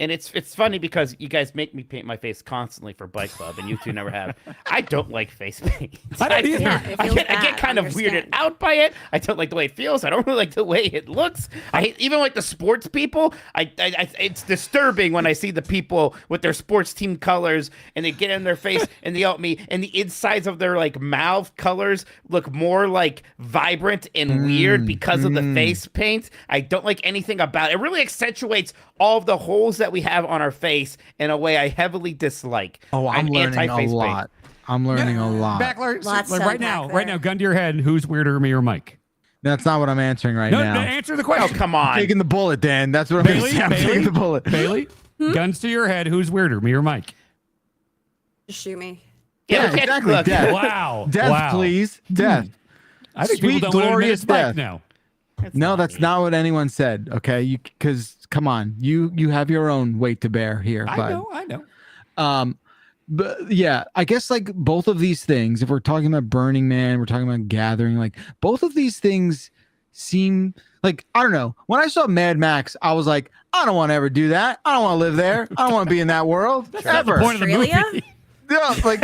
And it's funny because you guys make me paint my face constantly for Bike Club, and you two never have. I don't like face paint. I don't either. Yeah, it I feels get bad kind on of your weirded skin. out by it. I don't like the way it feels. I don't really like the way it looks. I hate even like the sports people. It's disturbing when I see the people with their sports team colors and they get in their face and they yell at me, and the insides of their like mouth colors look more like vibrant and weird because of the face paint. I don't like anything about it. It really accentuates all of the holes that we have on our face in a way I heavily dislike. Oh, I'm learning a anti-face lot. I'm learning a lot. Backler, Lots like to right now, unpack there. gun to your head. Who's weirder, me or Mike? That's not what I'm answering right No, now. answer the Oh, question. come on. Taking the bullet, Dan. That's what I'm Bailey, saying. I'm taking the bullet. Bailey, guns to your head. Who's weirder, me or Mike? Just shoot me. Yeah, we can't- exactly. look, Death. Wow. Death, wow. please. Death. I think Sweet, people don't want to admit glorious it's Mike death. now. No, that's not what anyone said. Okay, because come on, you have your own weight to bear here. I know. But yeah, I guess like both of these things, if we're talking about Burning Man, we're talking about Gathering, like both of these things seem like, I don't know. When I saw Mad Max, I was like, I don't want to ever do that. I don't want to live there. I don't want to be in that world ever. The point of the Australia? movie. No, like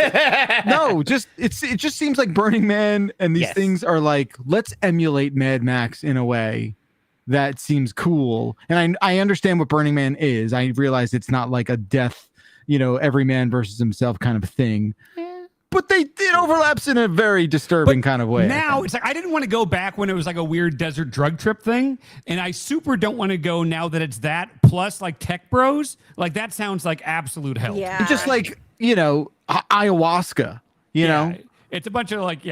no, it just seems like Burning Man and these Yes. things are like, let's emulate Mad Max in a way that seems cool. And I understand what Burning Man is. I realize it's not like a death, every man versus himself kind of thing. But it overlaps in a very disturbing kind of way. Now it's like I didn't want to go back when it was like a weird desert drug trip thing, and I super don't want to go now that it's that plus like tech bros. Like that sounds like absolute hell. Yeah. It's just like, ayahuasca, know? It's a bunch of like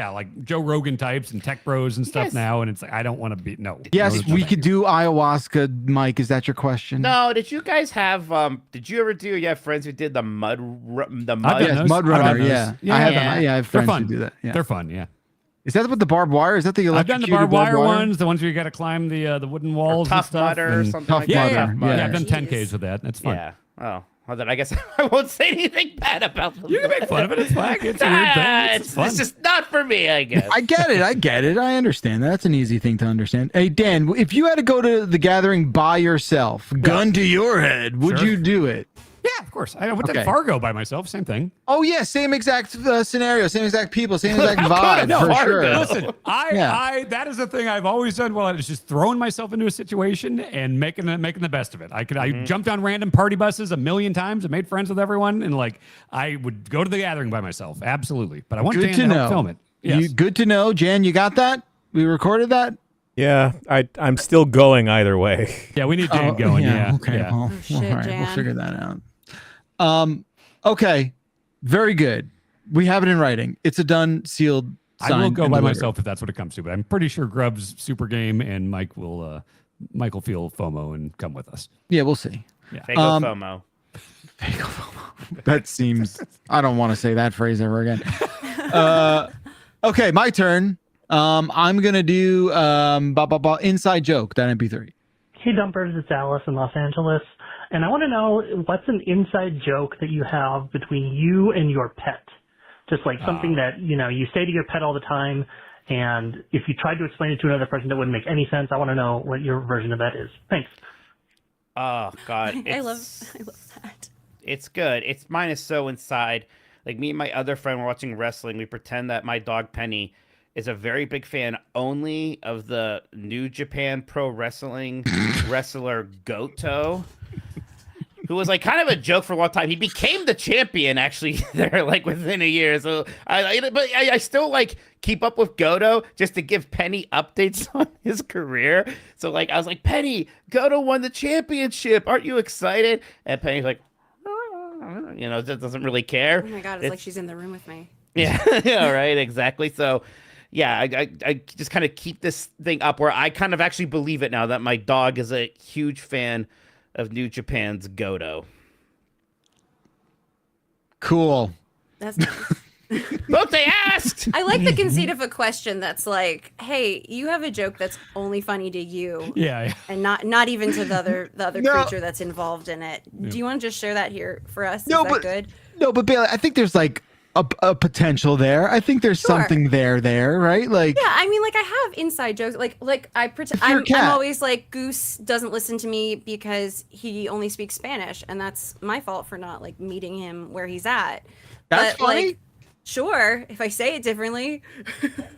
Joe Rogan types and tech bros and stuff Yes. now, and it's like I don't want to be Yes, we could do ayahuasca, Mike. Is that your question? No, did you guys have? Did you ever do? You have friends who did the mud? I've done Yes, those. Mud I've done Runner. those. Yeah. Yeah. I have. Yeah. I have They're friends fun. who do that. Yeah. They're fun. Yeah. Is that with the barbed wire? Is that the I've done the electrocuted barbed wire wire ones, the ones where you got to climb the wooden walls and Tough stuff. Mudder or and- something Tough like Yeah, that. yeah, Mudder, yeah. yeah. I've done Jeez. 10Ks with that. That's fun. Yeah. Oh. Well, then I guess I won't say anything bad about them. You can make fun of it. It's fine. It's a weird thing. It's fun. It's just not for me, I guess. I get it. I understand. That's an easy thing to understand. Hey, Dan, if you had to go to the gathering by yourself, gun to your head, would Sure. you do it? Yeah, of course. I went Okay. to Fargo by myself. Same thing. Oh, yeah. Same exact scenario, same exact people, same exact How vibe, could it? for No, sure. Fargo. Listen, Yeah. that is the thing I've always done. Well, it's just throwing myself into a situation and making the best of it. I jumped on random party buses a million times and made friends with everyone, and like I would go to the gathering by myself. Absolutely, but I want Good Dan to to help know. film it. Yes. Good to know. Jan, you got that? We recorded that? Yeah, I'm still going either way. Yeah, we need Dan going. Yeah. Okay. Yeah. Well, shit, all right. We'll Jan. figure that out. Okay. Very good. We have it in writing. It's a done, sealed, signed, I will go and by delivered. myself if that's what it comes to, but I'm pretty sure Grubb's super game and Mike will feel FOMO and come with us. Yeah, we'll see. Faygo FOMO. That seems. I don't want to say that phrase ever again. Okay, my turn. I'm gonna do inside joke. That MP3. Hey Dumpers, it's Alice in Los Angeles, and I want to know what's an inside joke that you have between you and your pet? Just like something that, you say to your pet all the time, and if you tried to explain it to another person, that wouldn't make any sense. I want to know what your version of that is. Thanks. Oh God, I love that. It's good. Mine is so inside. Like me and my other friend were watching wrestling. We pretend that my dog Penny is a very big fan only of the New Japan Pro Wrestling wrestler Goto, who was like kind of a joke for a long time. He became the champion actually there like within a year. So I still like keep up with Goto just to give Penny updates on his career. So like I was like, Penny, Goto won the championship. Aren't you excited? And Penny's like, just doesn't really care. Oh my god, it's like she's in the room with me. Yeah, yeah, right, exactly. So, yeah, I just kind of keep this thing up where I kind of actually believe it now that my dog is a huge fan of New Japan's Goto. Cool. That's nice. Look, they asked! I like the conceit of a question that's like, hey, you have a joke that's only funny to you. Yeah. And not even to the other No. creature that's involved in it. Do you want to just share that here for us? No, Is that but good? no, but Bailey, I think there's like a potential there. I think there's Sure. something there, right? Like, Yeah, I mean, like I have inside jokes. Like I pretend It's your I'm cat. always like Goose doesn't listen to me because he only speaks Spanish, and that's my fault for not like meeting him where he's at. That's But, funny. Like, sure, if I say it differently.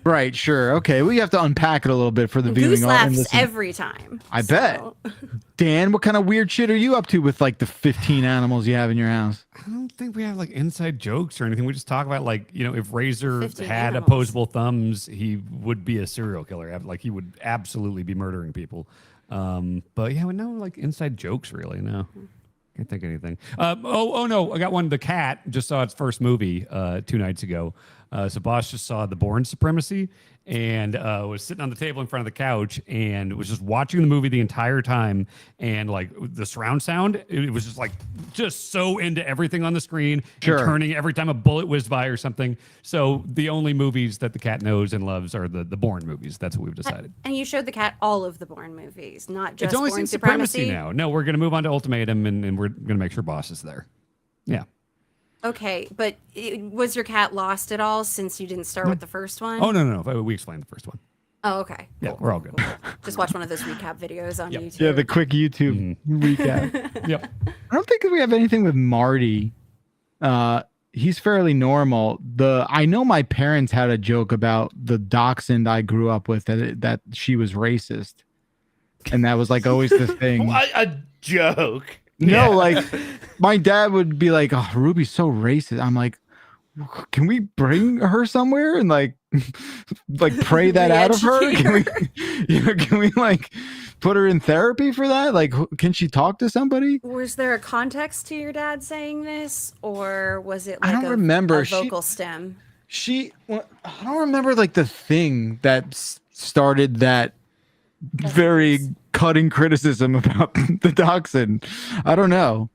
right, sure, okay. We have to unpack it a little bit for the viewing Goose laughs audience. every time. I bet. Dan, what kind of weird shit are you up to with like the 15 animals you have in your house? I don't think we have like inside jokes or anything. We just talk about like, you know, if Razor 15 had animals. opposable thumbs, he would be a serial killer. Like he would absolutely be murdering people. But yeah, no like inside jokes really. No, can't think of anything. Oh no, I got one. The cat just saw its first movie 2 nights ago. So Boss just saw The Bourne Supremacy and was sitting on the table in front of the couch and was just watching the movie the entire time. And like the surround sound, it was just like just so into everything on the screen Sure. and turning every time a bullet whizzed by or something. So the only movies that the cat knows and loves are the Bourne movies. That's what we've decided. And you showed the cat all of the Bourne movies, not just It's only Bourne seen Supremacy. now. No, we're going to move on to Ultimatum and we're going to make sure Boss is there. Yeah. Okay, but was your cat lost at all since you didn't start with the first one? Oh, no. We explained the first one. Oh, okay. Yeah, Cool, we're all cool, good. cool. Just watch one of those recap videos on Yep. YouTube. Yeah, the quick YouTube recap. Yep. I don't think we have anything with Marty. He's fairly normal. I know my parents had a joke about the dachshund I grew up with that she was racist, and that was like always the thing. What a joke. No, like my dad would be like, "Oh, Ruby's so racist." I'm like, "Can we bring her somewhere and like pray that out of her? Can we, can we like put her in therapy for that? Like, can she talk to somebody?" Was there a context to your dad saying this, or was it I like don't remember. a vocal stem? I don't remember like the thing that started that very cutting criticism about the dachshund. I don't know,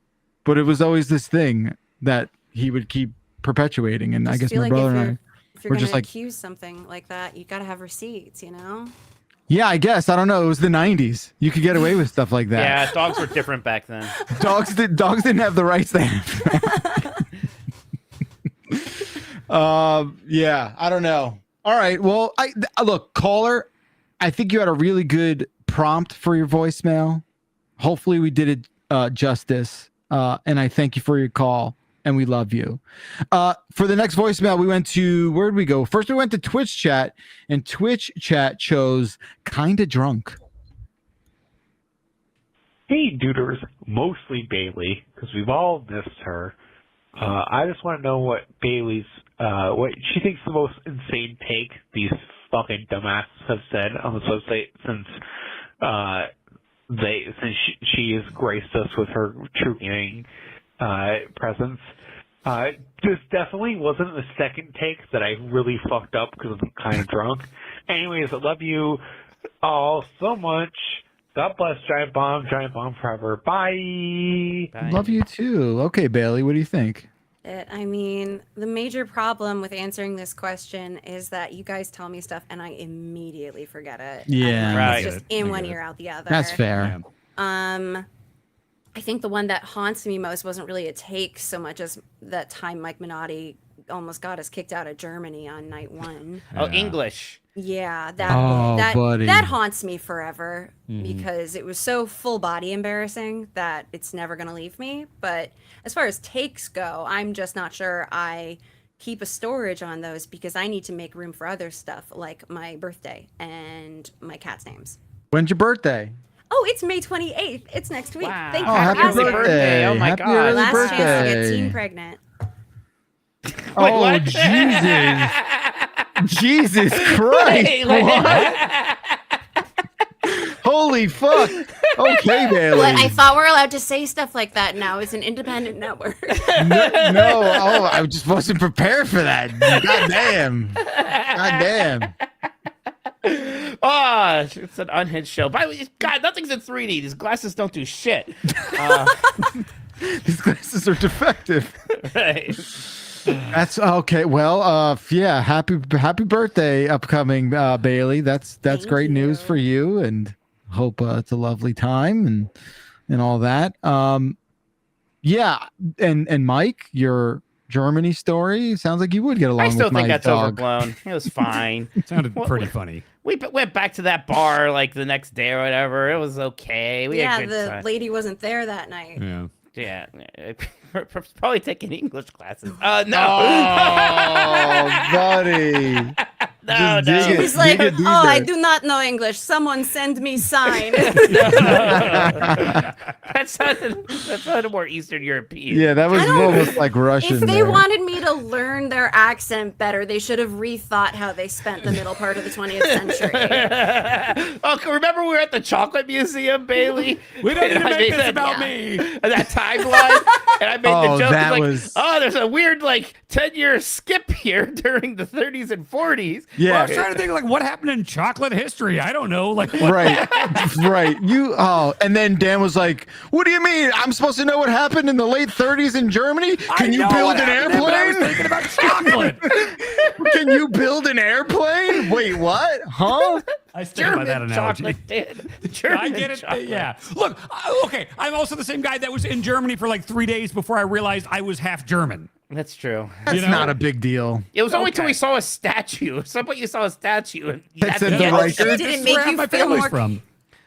but it was always this thing that he would keep perpetuating, and I Just guess feel my like brother and I if you're were gonna just like, accuse something like that, you gotta have receipts, you know? yeah, I guess. I don't know. It was the 90s. You could get away with stuff like that. Yeah, dogs were different back then. Dogs didn't have the rights they have. Yeah, I don't know. All right. Well, look, caller, I think you had a really good prompt for your voicemail. Hopefully we did it justice. And I thank you for your call. And we love you. For the next voicemail, we went to, where'd we go? First, we went to Twitch chat, and Twitch chat chose Kinda Drunk. Hey, duders, mostly Bailey, because we've all missed her. I just want to know what Bailey's, what she thinks the most insane take these fucking dumbasses have said on this website since she has graced us with her true gaming presence. This definitely wasn't the second take that I really fucked up because I'm kind of drunk. Anyways, I love you all so much. God bless Giant Bomb forever. Bye. Love you too. Okay, Bailey, what do you think? I mean, the major problem with answering this question is that you guys tell me stuff and I immediately forget it. Yeah. Right. It's just in one ear, out the other. That's fair. I think the one that haunts me most wasn't really a take so much as that time Mike Minotti almost got us kicked out of Germany on night one. Oh, English. Yeah, buddy. that haunts me forever because it was so full body embarrassing that it's never gonna leave me. But as far as takes go, I'm just not sure I keep a storage on those because I need to make room for other stuff like my birthday and my cat's names. When's your birthday? Oh, it's May 28th. It's next week. Wow. Thank Oh, you for happy asking. birthday. Oh, my Happy God. early Last chance to get birthday. teen pregnant. Oh, what? Jesus. Jesus Christ. Wait, what? What? Holy fuck. Okay, Bailey. But I thought we're allowed to say stuff like that now. It's an independent network. No, I just wasn't prepared for that. God damn. God damn. Oh, it's an unhinged show. By the way, God, nothing's in 3D. These glasses don't do shit. These glasses are defective. Right. That's okay. Well, yeah, happy birthday upcoming, Bailey. That's Thank great news you. for you, and hope it's a lovely time and all that. Yeah, and Mike, your Germany story? Sounds like you would get along I still with my think that's dog. overblown. It was fine. Sounded pretty funny. We went back to that bar like the next day or whatever. It was okay. We Yeah, had a good the time. lady wasn't there that night. Yeah. Yeah, probably taking English classes. No. Oh, buddy. No, Just no. dig it. He's like, Dig it oh, I deeper. do not know English. Someone send me sign. that sounded more Eastern European. Yeah, that was I don't- almost like Russian. If they there. wanted me to learn their accent better, they should have rethought how they spent the middle part of the 20th century. Oh, remember we were at the Chocolate Museum, Bailey? We don't need And to I make made this that- about me. That timeline, and I made Oh, the joke that like, was- oh, there's a weird 10-year skip here during the 30s and 40s. Well, I Yeah. was trying to think like what happened in chocolate history. I don't know. Like what? Right, right. And then Dan was like, "What do you mean? I'm supposed to know what happened in the late 30s in Germany? Can you build an I was airplane? thinking about chocolate. Can you build an airplane? Wait, what? Huh? I stand by that German analogy. chocolate, Dan. German I get it. chocolate. Yeah. Look, okay. I'm also the same guy that was in Germany for like 3 days before I realized I was half German. That's true. That's You know? not a big deal. It was only till Okay. we saw a statue. At some point you saw a statue. And That said that's the it. right- Did it That's make where half you my feel family's more? from.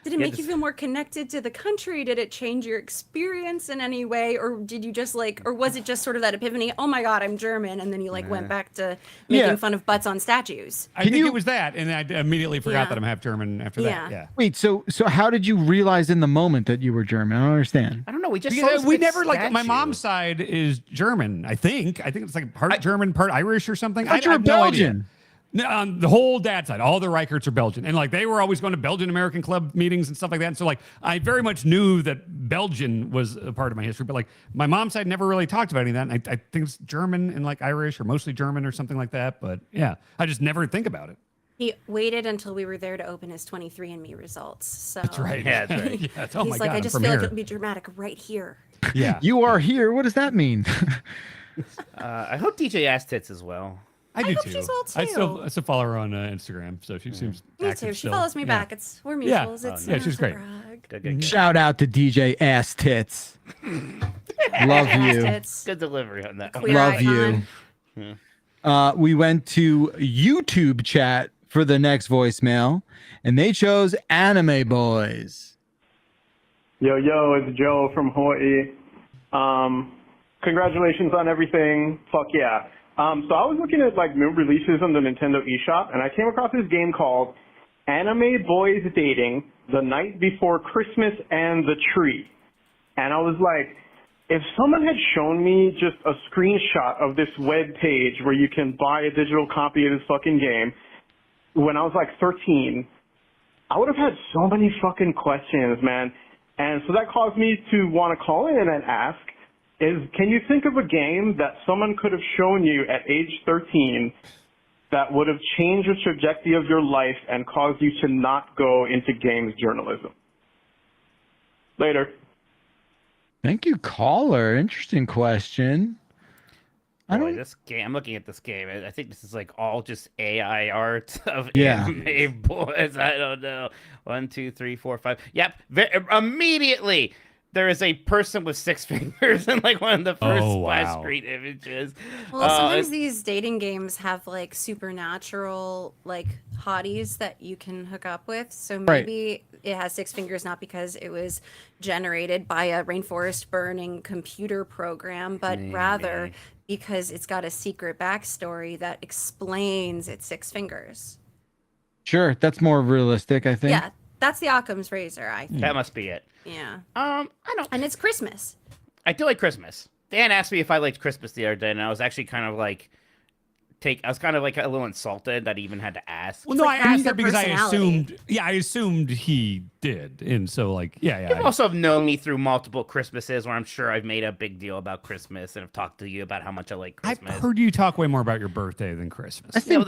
Did it Yeah, make you feel more connected to the country? Did it change your experience in any way, or did you just or was it just sort of that epiphany? Oh my God, I'm German, and then you went back to making Yeah. fun of butts on statues. I Can think you- it was that, and I immediately forgot Yeah. that I'm half German after Yeah. that. Yeah. Wait, so how did you realize in the moment that you were German? I don't understand. I don't know. We just saw Because this we big never my statue. mom's side is German. I think it's like part German, part Irish or something. I thought you were have no idea. Belgian. No, the whole dad side, all the Reicherts are Belgian, and they were always going to Belgian American club meetings and stuff like that. And so I very much knew that Belgian was a part of my history, but my mom's side never really talked about any of that. And I think it's German and Irish or mostly German or something like that. But yeah, I just never think about it. He waited until we were there to open his 23andMe results. So That's right. Yeah, that's right. Yeah, oh he's my like, God, I I'm just from feel like here. it'll be dramatic right here. Yeah, You are here. What does that mean? I hope DJ ass tits as well. I do hope too. she's well, I still too. follow her on Instagram, so she seems Me active too. She still. follows me Yeah. back. We're Yeah. mutuals. It's Yeah, not she's to great. brag. Good. Shout out to DJ Ass Tits. Love you. It's Good delivery on that. queer Love icon. you. We went to YouTube chat for the next voicemail, and they chose Anime Boys. Yo, it's Joe from Hawaii. Congratulations on everything. Fuck yeah. So I was looking at new releases on the Nintendo eShop, and I came across this game called Anime Boys Dating: The Night Before Christmas and the Tree. And I was like, if someone had shown me just a screenshot of this web page where you can buy a digital copy of this fucking game when I was 13, I would have had so many fucking questions, man. And so that caused me to want to call in and ask, can you think of a game that someone could have shown you at age 13 that would have changed the trajectory of your life and caused you to not go into games journalism? Later. Thank you, caller. Interesting question. Boy, this game. I'm looking at this game. I think this is all just AI art of Yeah. anime boys. I don't know. 1, 2, 3, 4, 5. Yep. Immediately, there is a person with 6 fingers in one of the first splash screen images. Well, sometimes these dating games have supernatural hotties that you can hook up with. So maybe it has 6 fingers not because it was generated by a rainforest burning computer program, but rather because it's got a secret backstory that explains its 6 fingers. Sure, that's more realistic, I think. Yeah, that's the Occam's razor, I think. That must be it. Yeah. I don't. And it's Christmas. I do like Christmas. Dan asked me if I liked Christmas the other day, and I was actually kind of I was kind of a little insulted that he even had to ask. Well, no, I part of asked your that because personality. I assumed he did, and so yeah. You also have known me through multiple Christmases where I'm sure I've made a big deal about Christmas and have talked to you about how much I like I've Christmas. heard you talk way more about your birthday than Christmas. I think,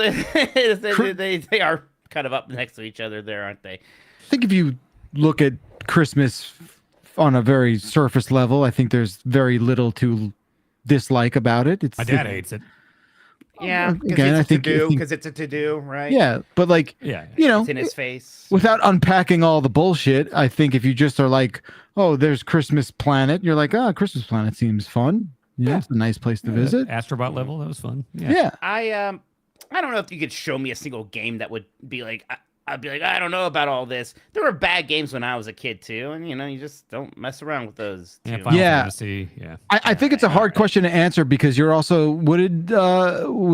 They are kind of up next to each other there, aren't they? I think if you look at Christmas on a very surface level, I think there's very little to dislike about it. My dad hates it. Yeah, again, I think because it's a to-do, right? Yeah, but Yeah. It's in his face. without unpacking all the bullshit, I think if you just are oh, there's Christmas Planet, you're Christmas Planet seems fun. Yeah, it's a nice place to visit. Astrobot level, that was fun. Yeah. I don't know if you could show me a single game that would be like I'd be like, I don't know about all this. There were bad games when I was a kid too, and you just don't mess around with those. Yeah, too Final Yeah. Fantasy, yeah. I think it's a hard question to answer because you're also what did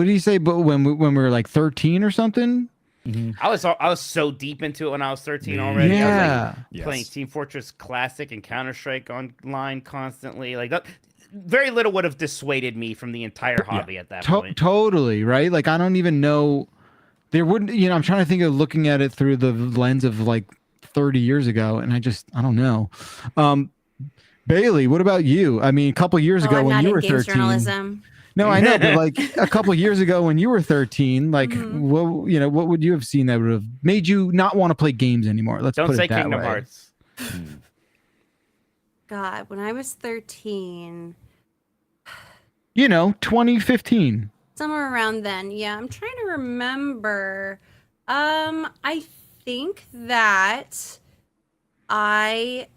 he say? But when we were like 13 or something. I was so deep into it when I was 13 already. Yeah. I was like, playing Yes. Team Fortress Classic and Counter-Strike online constantly. Like that, very little would have dissuaded me from the entire hobby at that point. Totally, right? Like I don't even know. There wouldn't, I'm trying to think of looking at it through the lens of like 30 years ago, and I don't know. Bailey, what about you? I mean, a couple years ago I'm when not you in were games 13. journalism. No, I know, but like a couple years ago when you were 13, like what would you have seen that would have made you not want to play games anymore? Let's Don't put say it that Kingdom way. Hearts. God, when I was 13, 2015. somewhere around then. Yeah, I'm trying to remember. I think that I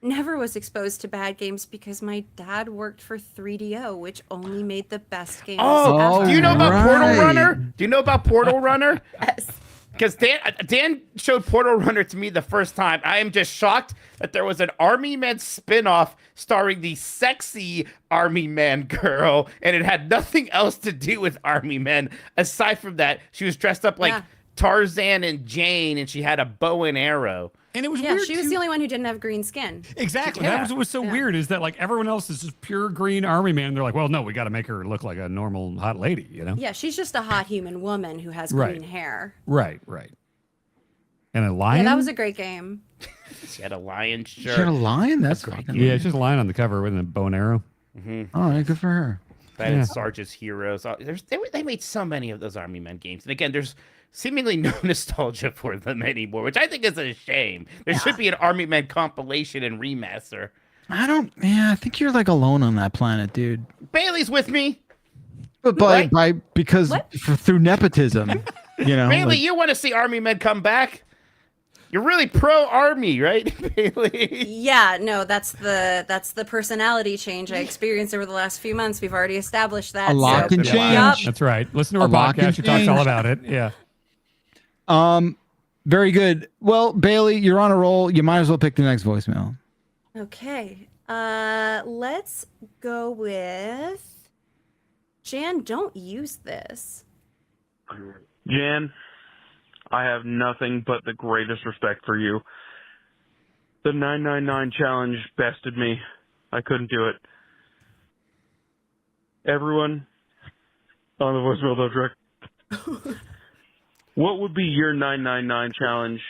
never was exposed to bad games because my dad worked for 3DO, which only made the best games. Oh, ever. do you know about Portal right. Runner? Do you know about Portal Runner? Yes. Because Dan showed Portal Runner to me the first time. I am just shocked that there was an Army Man spinoff starring the sexy Army Man girl, and it had nothing else to do with Army Men. Aside from that, she was dressed up like Tarzan and Jane, and she had a bow and arrow. And it was Yeah, weird she was too. the only one who didn't have green skin. Exactly. Yeah. That was what was so weird is that like everyone else is just pure green army man. They're like, well, no, we got to make her look like a normal hot lady, Yeah, she's just a hot human woman who has Right. green hair. Right. And a lion. Yeah, that was a great game. She had a lion She had shirt. a lion? That's fucking Yeah, it's just a lion on the cover with a bow and arrow. All right, good for her. That Yeah. and Sarge's Heroes. They made so many of those Army Men games. And again, there's seemingly no nostalgia for them anymore, which I think is a shame. There should be an Army Men compilation and remaster. I think you're like alone on that planet, dude. Bailey's with me. But through nepotism, Bailey, like- you want to see Army Men come back? You're really pro Army, right, Bailey? Yeah, no, that's the personality change I experienced over the last few months. We've already established that. A lot can change. Yup. That's right. Listen to A our lot can podcast. She talks change. all about it. Yeah. Very good. Well, Bailey, you're on a roll. You might as well pick the next voicemail. Okay. Let's go with Jan. Don't use this. Jan, I have nothing but the greatest respect for you. The 999 challenge bested me. I couldn't do it. Everyone on the voicemail though, Drake. What would be your 999 challenge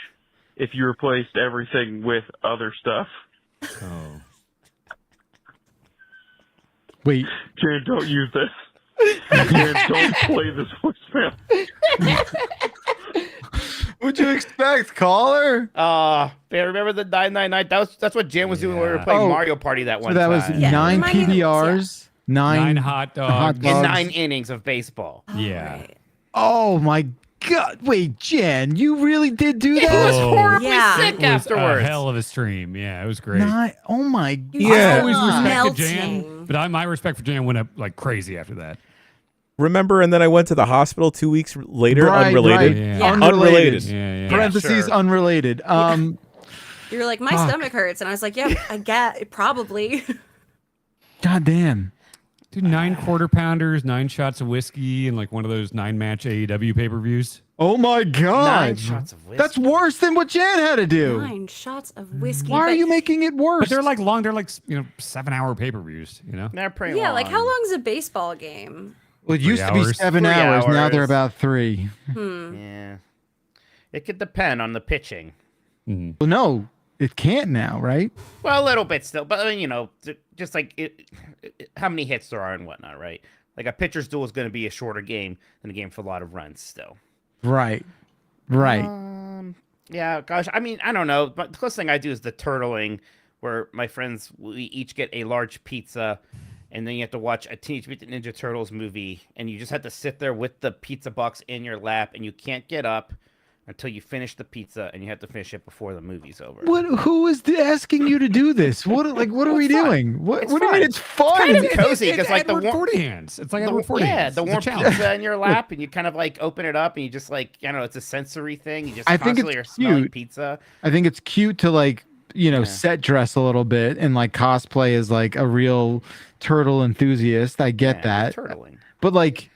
if you replaced everything with other stuff? Oh. Wait. Jan, don't use this. Jan, don't play this voicemail. What'd you expect, caller? Remember the 999? That's what Jan was doing when we were playing Mario Party that one So that was time. 9 PBRs, nine hot dogs, and 9 innings of baseball. Yeah. Oh my God! Wait, Jen, you really did do that? It was horribly Yeah. sick It was afterwards. a hell of a stream. Yeah, it was great. Oh my I always God! respected Jan, Melting. but my respect for Jan went up like crazy after that. Remember, and then I went to the hospital 2 weeks later, Right, unrelated. right. Yeah. Unrelated. Yeah. Parentheses sure. unrelated. You were like, my stomach hurts, and I was like, yeah, I get probably. God damn. Dude, 9 quarter pounders, 9 shots of whiskey, and like one of those 9-match AEW pay-per-views. Oh my 9 God! shots of whiskey. That's worse than what Jan had to do. 9 shots of whiskey. Why are but- you making it worse? But they're like long. They're like 7-hour pay-per-views. They're pretty Yeah, long. like how long's a baseball game? well, it used to be hours. 7 3 hours. Now they're hours. about 3. Yeah. It could depend on the pitching. Well, no, it can't now, right? Well, a little bit still, but just like how many hits there are and whatnot, right? Like a pitcher's duel is going to be a shorter game than a game for a lot of runs still. Right. Yeah, gosh, I mean, I don't know. But the closest thing I do is the turtling, where my friends, we each get a large pizza, and then you have to watch a Teenage Mutant Ninja Turtles movie, and you just have to sit there with the pizza box in your lap, and you can't get up. until you finish the pizza, and you have to finish it before the movie's over. What? Who is asking you to do this? What are we doing? What do you mean it's fun? Kind of cozy because like Edward the warm, 40 hands. It's like Edward 40 yeah, hands. the It's a warm challenge. pizza in your lap, and you kind of like open it up, and you just like it's a sensory thing. You just I think constantly are it's smelling cute. pizza. I think it's cute to like set dress a little bit and like cosplay as like a real turtle enthusiast. I get that, turtling. but like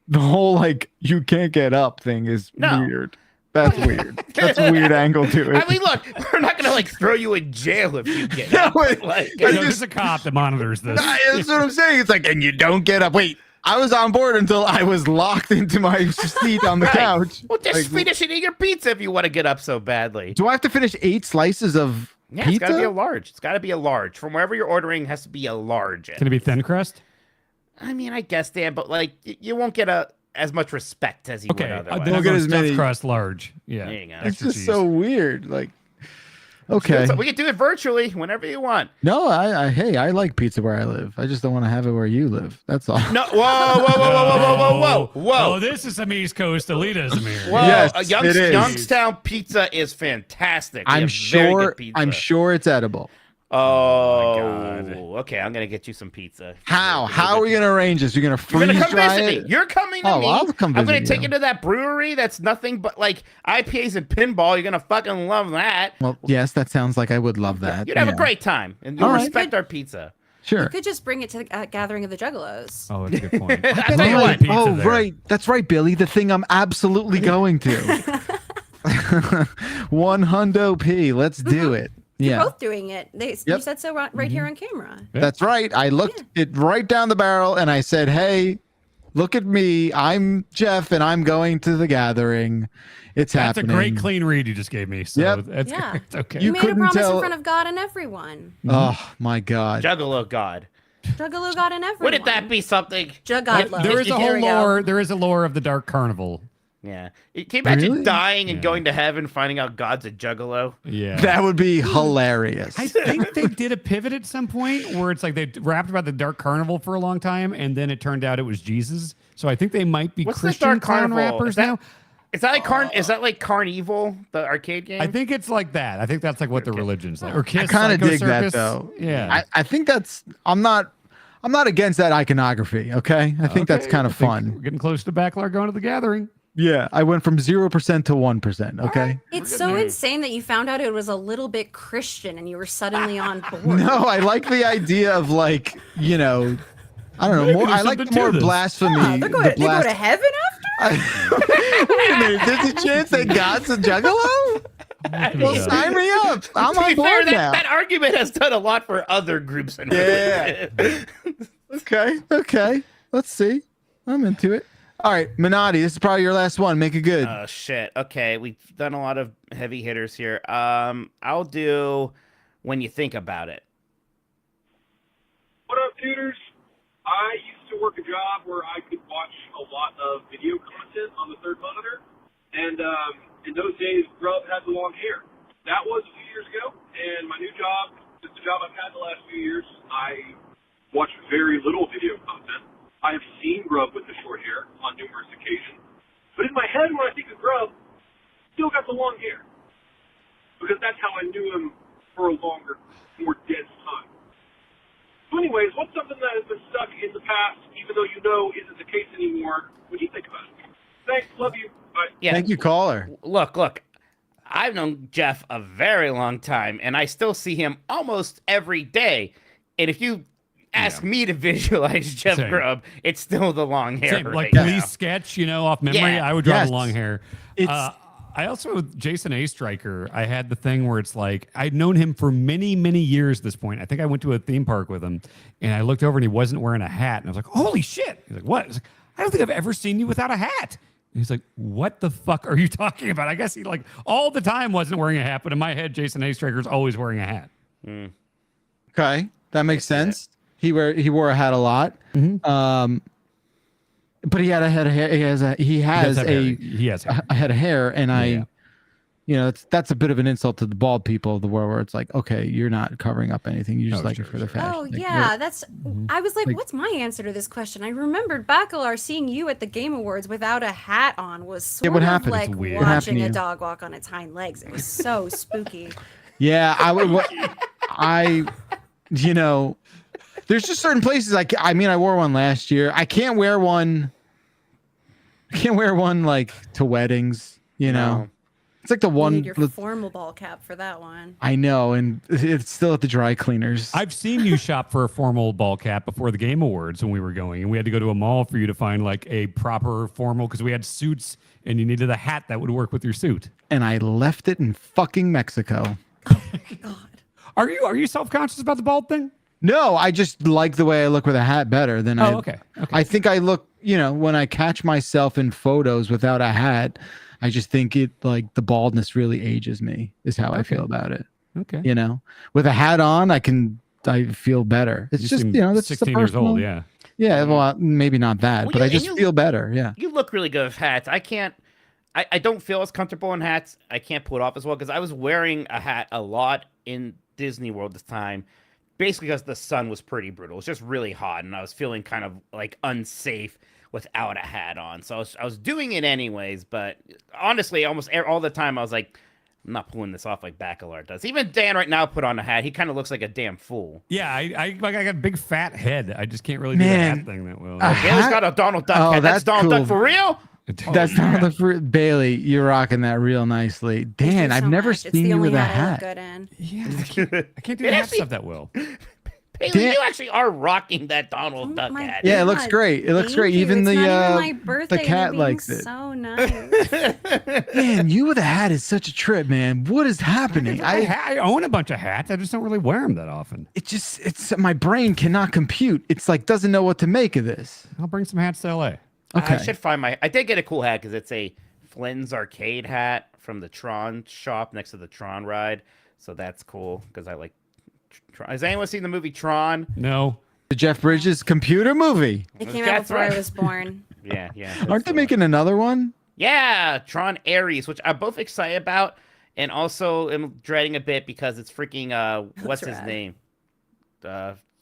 the whole like you can't get up thing is weird. That's weird. That's a weird angle to it. I mean, look, we're not gonna like throw you in jail if you get No, up. wait, Like, There's a cop that monitors this. That's what I'm saying. It's like, and you don't get up. Wait, I was on board until I was locked into my seat on the Right. couch. Well, just Like, finish eating your pizza if you want to get up so badly. do I have to finish 8 slices of Yeah, pizza? it's gotta be a large. It's gotta be a large. From wherever you're ordering, it has to be a large. Can it be thin crust? I mean, I guess, Dan, but like you won't get as much respect as you would otherwise. Don't get as many crust large. Yeah, There you go. It's just so weird. Like, okay. So we can do it virtually whenever you want. No, I like pizza where I live. I just don't want to have it where you live. That's all. No, whoa. Oh, this is some East Coast elitism here. Whoa, Yes, it is. Youngstown pizza is fantastic. We I'm have very sure. good pizza. I'm sure it's edible. Oh, okay. I'm gonna get you some pizza. How? How are we gonna arrange this? You're gonna You're freeze gonna come dry visit it? me. You're coming to Oh, me. I'll come I'm gonna visit take you. you to that brewery that's nothing but like IPAs and pinball. You're gonna fucking love that. Well, yes, that sounds like I would love that. You'd have yeah. a great time, and you'll All right. respect our pizza. Sure. You could just bring it to the gathering of the Juggalos. Oh, that's a good point. I'll tell you what. Oh, right. That's right, Billy. The thing I'm absolutely going to. 100 P. Let's do it. You're Yeah. both doing it. You Yep. said so right here on camera. That's right. I looked it right down the barrel and I said, "Hey, look at me. I'm Jeff and I'm going to the gathering. It's That's happening." a great clean read you just gave me. So Yep. that's Yeah. it's okay. You You made a couldn't promise tell- in front of God and everyone. Oh my God. Juggalo God. Juggalo God and everyone. Wouldn't that be something? Juggalo. There is a Here whole we go. lore. There is a lore of the Dark Carnival. Yeah. Can you imagine Really? dying and going to heaven, finding out God's a juggalo? Yeah. That would be hilarious. I think they did a pivot at some point where it's like they rapped about the Dark Carnival for a long time, and then it turned out it was Jesus. So I think they might be What's Christian the Dark clown Carnival? rappers Is that, now. Is that like Is that like Carnival, the arcade game? I think it's like that. I think that's like what the religion's like. Or I Kiss, kind of Psycho dig that Circus. though. Yeah. I think that's I'm not against that iconography, okay? I think that's Okay, kind I of think fun. We're getting close to Backlar going to the gathering. Yeah, I went from 0% to 1%, okay? It's so insane that you found out it was a little bit Christian and you were suddenly on board. No, I like the idea of like, I don't know, Maybe more there's I like something more to this. blasphemy. Yeah, they go the to heaven after? Wait a minute, there's a chance that God's a juggalo? Well, sign me up. I'm to on be board fair, now. that argument has done a lot for other groups. And Yeah. Okay. Let's see. I'm into it. All right, Minotti, this is probably your last one. Make it good. Oh shit. Okay, we've done a lot of heavy hitters here. I'll do When You Think About It. What up, tutors? I used to work a job where I could watch a lot of video content on the third monitor, and in those days, Grub had the long hair. That was a few years ago, and my new job, just the job I've had the last few years, I watch very little video content. I have seen Grub with the short hair on numerous occasions, but in my head, when I think of Grub, still got the long hair, because that's how I knew him for a longer, more dense time. So anyways, what's something that has been stuck in the past, even though you know isn't the case anymore, when you think about it? Thanks, love you, bye. Yeah. Thank you, caller. Look. I've known Jeff a very long time, and I still see him almost every day. And if you ask me to visualize Jeff Same. Grubb, it's still the long hair. Same, like right police now. sketch, off memory. Yeah. I would draw Yes. the long hair. It's- I also, with Jason A. Stryker, I had the thing where it's like, I'd known him for many, many years at this point. I think I went to a theme park with him, and I looked over and he wasn't wearing a hat. And I was like, holy shit. He's like, what? I was like, I don't think I've ever seen you without a hat. And he's like, what the fuck are you talking about? I guess he all the time wasn't wearing a hat, but in my head, Jason A. Stryker's always wearing a hat. Okay, that makes sense. He wore a hat a lot. But he had a head of hair. He has He has a hair. head of hair, and You know, that's a bit of an insult to the bald people of the world, where it's like, okay, you're not covering up anything. You just like it for the fashion. Oh Like, yeah, that's. I was like, like- what's my answer to this question? I remembered Bacalar seeing you at the Game Awards without a hat on was sort what of happened? like It's weird. What happened watching to a you? dog walk on its hind legs. It was so spooky. Yeah, you know, there's just certain places I mean, I wore one last year. I can't wear one like to weddings, you know. It's like the You one need your formal ball cap for that one. I know, and it's still at the dry cleaners. I've seen you shop for a formal ball cap before the Game Awards when we were going, and we had to go to a mall for you to find like a proper formal, because we had suits and you needed a hat that would work with your suit. And I left it in fucking Mexico. Are you self-conscious about the bald thing? No, I just like the way I look with a hat better than okay. I think I look, you know, when I catch myself in photos without a hat, I just think it like the baldness really ages me is how I feel about it. Okay. You know, with a hat on, I feel better. It's You just, seem you know, that's just a 16 years old, personal- yeah. Yeah, well, maybe not that, Well, but you- I and just you- feel better. Yeah. You look really good with hats. I don't feel as comfortable in hats. I can't pull it off as well because I was wearing a hat a lot in Disney World this time, basically because the sun was pretty brutal. It was just really hot, and I was feeling kind of like unsafe without a hat on. So I was doing it anyways, but honestly, almost all the time I was like, I'm not pulling this off like Bacalar does. Even Dan right now put on a hat. He kind of looks like a damn fool. Yeah, I got a big fat head. I just can't really do the Man, hat thing that well. Bailey's got a Donald Duck Oh, hat. That's that's Donald cool. Duck for real? That's not the fruit. Bailey, you're rocking that real nicely. Dan, I've never seen you with a hat. Yeah, I can't do the hat stuff that well. Bailey, Dan- you actually are rocking that Donald Duck hat. Yeah, it looks great. It looks great. Even It's the not even my birthday. the cat You're being likes it. So nice. Man, you with a hat is such a trip, man. What is happening? I own a bunch of hats. I just don't really wear them that often. It's my brain cannot compute. It's like doesn't know what to make of this. I'll bring some hats to LA. Okay. I should find my. I did get a cool hat because it's a Flynn's arcade hat from the Tron shop next to the Tron ride. So that's cool because I like. Tron. Has anyone seen the movie Tron? No. The Jeff Bridges computer movie. It came out That's before right. I was born. Yeah. Aren't they making another one? Yeah, Tron Ares, which I'm both excited about and also am dreading a bit because it's freaking what's his rad. name?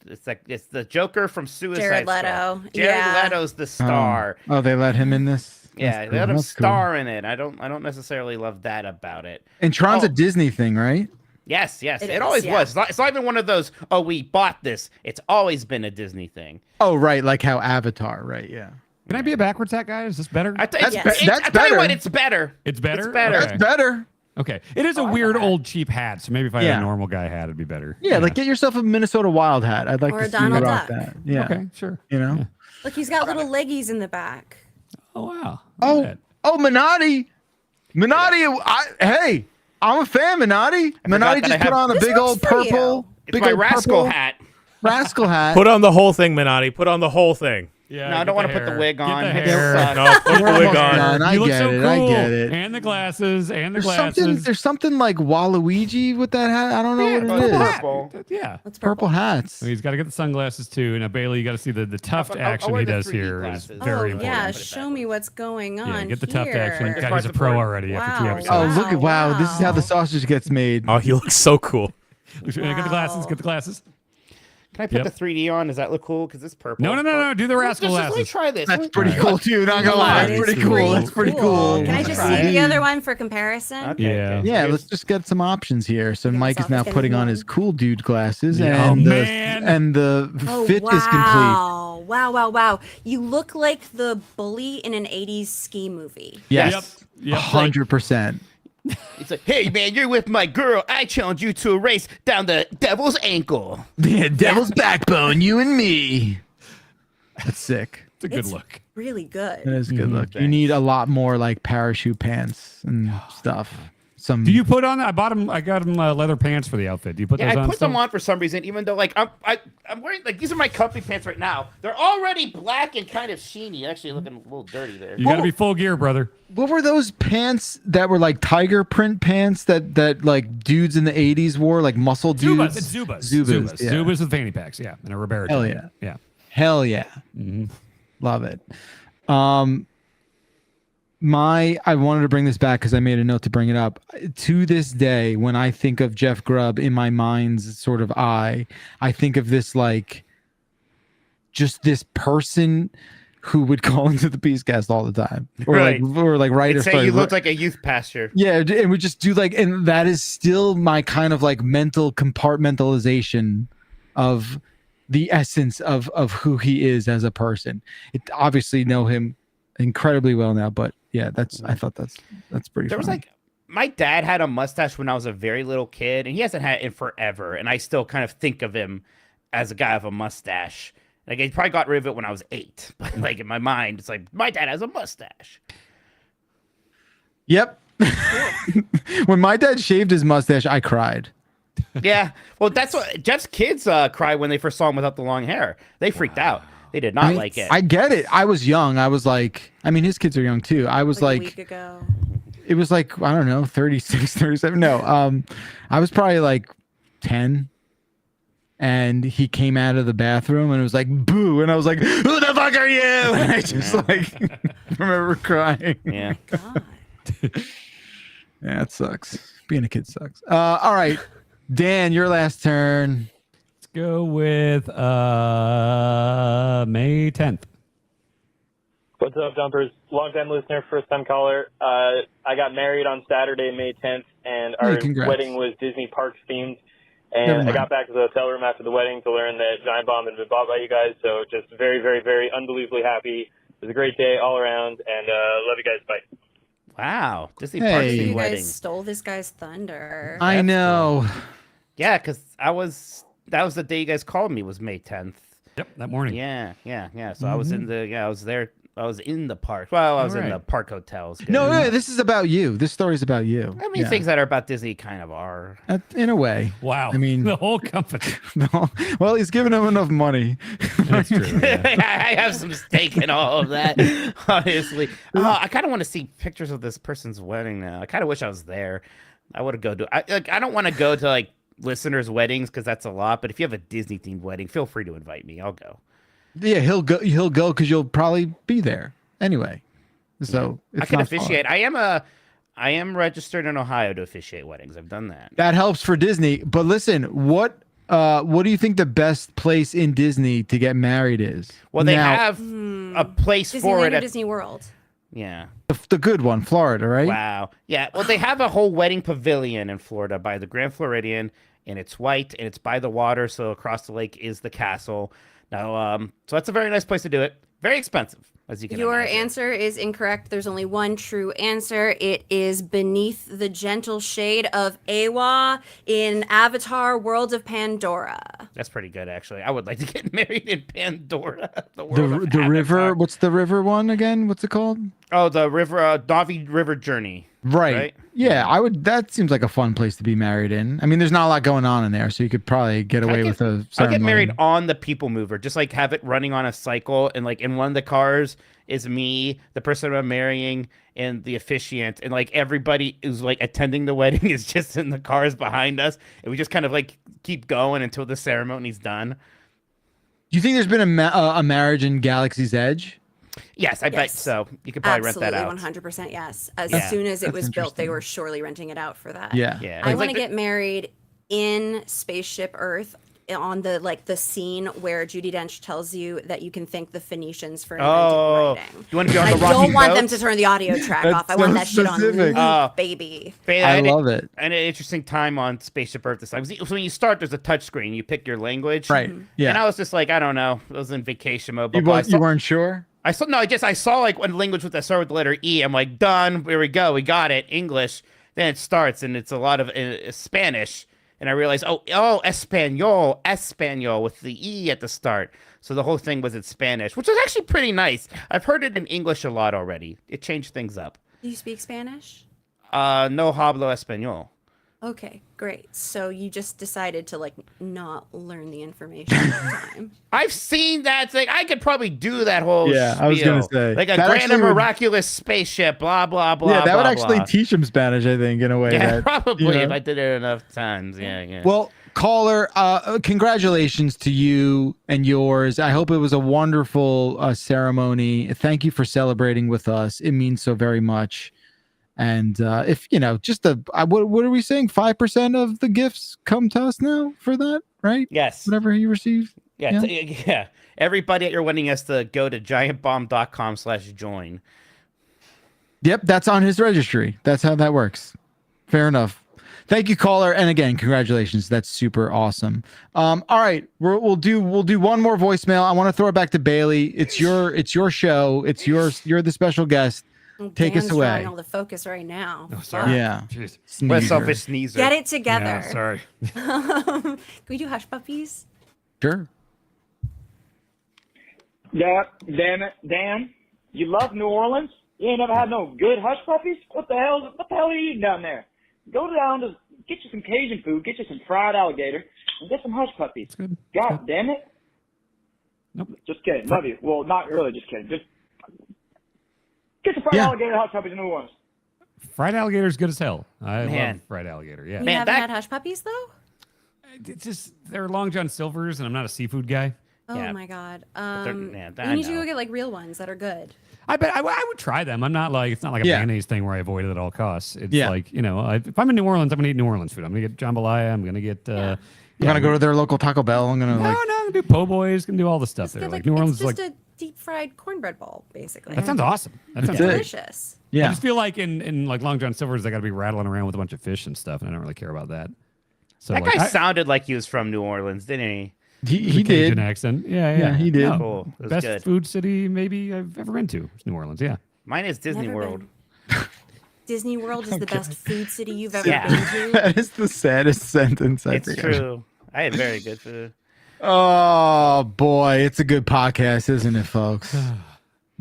It's the Joker from Suicide Jared Squad. Leto. Jared Yeah. Leto's the star. Oh, they let him in this. Yeah, That's they cool. let him That's cool. star in it. I don't necessarily love that about it. And Tron's Oh. a Disney thing, right? Yes. It It is, always yeah. was. It's not even one of those, oh, we bought this. It's always been a Disney thing. Oh, right, like how Avatar, right? Yeah. Can I be a backwards hat guy? Is this better? I tell That's you, be- that's I tell you better. what, it's better. It's better? It's better. Okay. That's better. Okay. It is a weird old cheap hat, so maybe if I had Yeah. a normal guy hat, it'd be better. Yeah, like get yourself a Minnesota Wild hat. I'd like Or to a see you Donald rock Duck. that. Yeah. Okay, sure. You know? Look, he's got little leggies in the back. Oh, wow. Oh, Minotti. Minotti, hey, I'm a fan, Minotti. Minotti that I just put have- on a This big old works for you. purple. It's big my old rascal purple hat. Rascal hat. Put on the whole thing, Minotti. Put on the whole thing. Yeah, No, I don't want to put the wig on. Get the It hair. sucks. No, put the We're wig almost on. done. I You look get so it. cool. I get it. And the glasses. There's something like Waluigi with that hat. I don't know what it is. Purple. Yeah. That's Purple hats. He's got to get the sunglasses too. Now, Bailey, you got to see the tuft I'll action wear he the does 3D here is glasses. very Oh, important. yeah. Put it Show me what's going on. Yeah, get the tuft here. action. It's God, part he's a of the pro board. already after 2 Wow. episodes. Oh, look at wow. This is how the sausage gets made. Oh, he looks so cool. Get the glasses. Get the glasses. Can I put Yep. the 3D on? Does that look cool? Because it's purple. No. Do the rascal Let me glasses. try this. That's pretty cool too. Not gonna lie, That is pretty cool. That's pretty cool. Can I just Try see it. the other one for comparison? Okay, Yeah. okay. Yeah, Here's- let's just get some options here. So Okay, Mike so is now it's gonna putting be on one. his cool dude glasses, Yeah. and Oh, the man. and the Oh, fit wow. is complete. Wow. You look like the bully in an 80s ski movie. Yes, Yep. 100%. It's like, hey man, you're with my girl. I challenge you to a race down the devil's ankle. Yeah, devil's backbone, you and me. That's sick. It's a good It's look. really good. That is a good look. You need a lot more like parachute pants and stuff. Some. Do you put on? I got him leather pants for the outfit. Do you put Yeah, those I on? put them on for some reason, even though like I'm wearing like these are my comfy pants right now. They're already black and kind of sheeny. Actually, looking a little dirty there. You got to be full gear, brother. What were those pants that were like tiger print pants that like dudes in the 80s wore, like muscle dudes? Zubas. Yeah. Zubas with fanny packs. Yeah, and a Ribera. Hell jacket. yeah. Yeah. Hell yeah. Love it. I wanted to bring this back because I made a note to bring it up. To this day, when I think of Jeff Grubb in my mind's sort of eye, I think of this like just this person who would call into the Peacecast all the time, or Right. like write a Say story. you look like a youth pastor. Yeah, and we just do like, and that is still my kind of like mental compartmentalization of the essence of who he is as a person. It obviously know him incredibly well now, but yeah, I thought that's pretty. There was funny. like my dad had a mustache when I was a very little kid, and he hasn't had it in forever. And I still kind of think of him as a guy with a mustache. Like he probably got rid of it when I was 8, but like in my mind, it's like my dad has a mustache. Yep. When my dad shaved his mustache, I cried. Yeah, well, that's what Jeff's kids cried when they first saw him without the long hair. They freaked out. They did not I mean, like it. I get it. I was young. I was like, I mean, his kids are young too. I was a like, week ago. it was like, I don't know, 36, 37. No, I was probably like 10. And he came out of the bathroom and it was like, boo. And I was like, who the fuck are you? And I just like remember crying. Yeah. God. Yeah, it sucks. Being a kid sucks. All right. Dan, your last turn. Let's go with May 10th. What's up, Dumpers? Long-time listener, first-time caller. I got married on Saturday, May 10th, and our congrats. wedding was Disney Parks themed. Never And I mind. got back to the hotel room after the wedding to learn that Giant Bomb had been bought by you guys. So just very, very, very unbelievably happy. It was a great day all around, and love you guys. Bye. Wow, Disney Hey. Parks You themed guys wedding. stole this guy's thunder. I know. Yeah, because that was the day you guys called me, was May 10th. Yep, that morning. Yeah. So I was in I was there. I was in the park. Well, I was in Alright. the park hotels. No, no, this is about you. This story's about you. I mean, Yeah. things that are about Disney kind of are. In a way. Wow. I mean, the whole company. no, well, he's giving him enough money. That's true. Yeah. I have some stake in all of that, honestly. I kind of want to see pictures of this person's wedding now. I kind of wish I was there. I would have go to. I don't want to go to like listeners' weddings because that's a lot. But if you have a Disney themed wedding, feel free to invite me. I'll go. Yeah, he'll go. He'll go because you'll probably be there anyway. So I it's can not far. officiate. I am registered in Ohio to officiate weddings. I've done that. That helps for Disney. But listen, what do you think the best place in Disney to get married is? Well, they Now, have a place for Disneyland it. or At, Disney World. yeah. the good one, Florida, right? Wow. Yeah. Well, they have a whole wedding pavilion in Florida by the Grand Floridian, and it's white and it's by the water. So across the lake is the castle. Now, so that's a very nice place to do it. Very expensive, as you can Your imagine. answer is incorrect. There's only one true answer. It is beneath the gentle shade of Awa in Avatar: World of Pandora. That's pretty good, actually. I would like to get married in Pandora. The world of The river. Avatar. What's the river one again? What's it called? Oh, the river, Navi River Journey. Right. Yeah, I would. That seems like a fun place to be married in. I mean, there's not a lot going on in there, so you could probably get away with a I'll ceremony. get married on the People Mover, just like have it running on a cycle, and like in one of the cars is me, the person I'm marrying, and the officiant, and like everybody who's like attending the wedding is just in the cars behind us, and we just kind of like keep going until the ceremony's done. Do you think there's been a marriage in Galaxy's Edge? Yes, I bet so. You could probably rent that out. 100% yes. As Yeah. soon as it That's was built, they interesting. were surely renting it out for that. Yeah. Yeah. I It's want like to get married in Spaceship Earth on the scene where Judi Dench tells you that you can thank the Phoenicians for inventing writing. You want to be on I the Rocky don't want them boats? to turn the audio track That's off. I want so that shit on specific. loop, baby. I love it. And an interesting time on Spaceship Earth this time. So when you start, there's a touch screen. You pick your language. Right. Yeah. And I was just like, I don't know. I was in vacation mode. You, But you weren't sure? I saw like one language with that started with the letter E. I'm like, done. Here we go. We got it. English. Then it starts, and it's a lot of Spanish. And I realized, Espanol with the E at the start. So the whole thing was in Spanish, which was actually pretty nice. I've heard it in English a lot already. It changed things up. Do you speak Spanish? No hablo español. Okay, great. So you just decided to not learn the information at the time. I've seen that thing. I could probably do that whole Yeah, I was gonna spiel. say. Like a That grand actually and would- miraculous spaceship, blah, blah, blah, Yeah, that would blah, actually blah. teach him Spanish, I think, in a way. Yeah, that, probably you know. if I did it enough times. Yeah. Well, caller, congratulations to you and yours. I hope it was a wonderful ceremony. Thank you for celebrating with us. It means so very much. And if just what are we saying? 5% of the gifts come to us now for that, right? Yes. Whatever he received. Yeah. Yeah. Everybody at your wedding has to go to giantbomb.com/join. Yep, that's on his registry. That's how that works. Fair enough. Thank you, caller, and again, congratulations. That's super awesome. All right, we'll do one more voicemail. I want to throw it back to Bailey. It's your show. It's yours. You're the special guest. Take Dan's us away. drawing all the focus right now. Oh, sorry. Yeah. What a selfish sneezer. Get it together. Yeah, sorry. Can we do hush puppies? Sure. Yeah, damn it, Dan. You love New Orleans? You ain't never had no good hush puppies? What the hell are you eating down there? Go down to get you some Cajun food, get you some fried alligator, and get some hush puppies. God damn it. Nope. Just kidding. Love you. Well, not really just kidding. Just get some fried alligator hush puppies in New Orleans. Fried alligator is good as hell. I Man. love fried alligator. Yeah. You haven't had hush puppies though? It's just they're Long John Silver's, and I'm not a seafood guy. Oh my god. I You need to go get like real ones that are good. I bet I would try them. I'm not like it's not like a mayonnaise thing where I avoid it at all costs. It's like if I'm in New Orleans, I'm gonna eat New Orleans food. I'm gonna get jambalaya. I'm gonna get. I'm gonna go to their local Taco Bell. I'm gonna I'm gonna do po' boys. Gonna do all the stuff there. Like New Orleans It's is just like a deep fried cornbread bowl, basically. that sounds awesome. That sounds delicious. I just feel like in like Long John Silver's, they got to be rattling around with a bunch of fish and stuff, and I don't really care about that. So That like, guy sounded like he was from New Orleans, didn't he? He Cajun did. accent. Yeah, he did. No, Cool. That was best good. food city maybe I've ever been to is New Orleans. Yeah. Mine is Disney Never World. Disney World is the best food city you've ever Yeah. been to. That is the saddest sentence I It's think. true. I had very good food. Oh boy, it's a good podcast, isn't it, folks?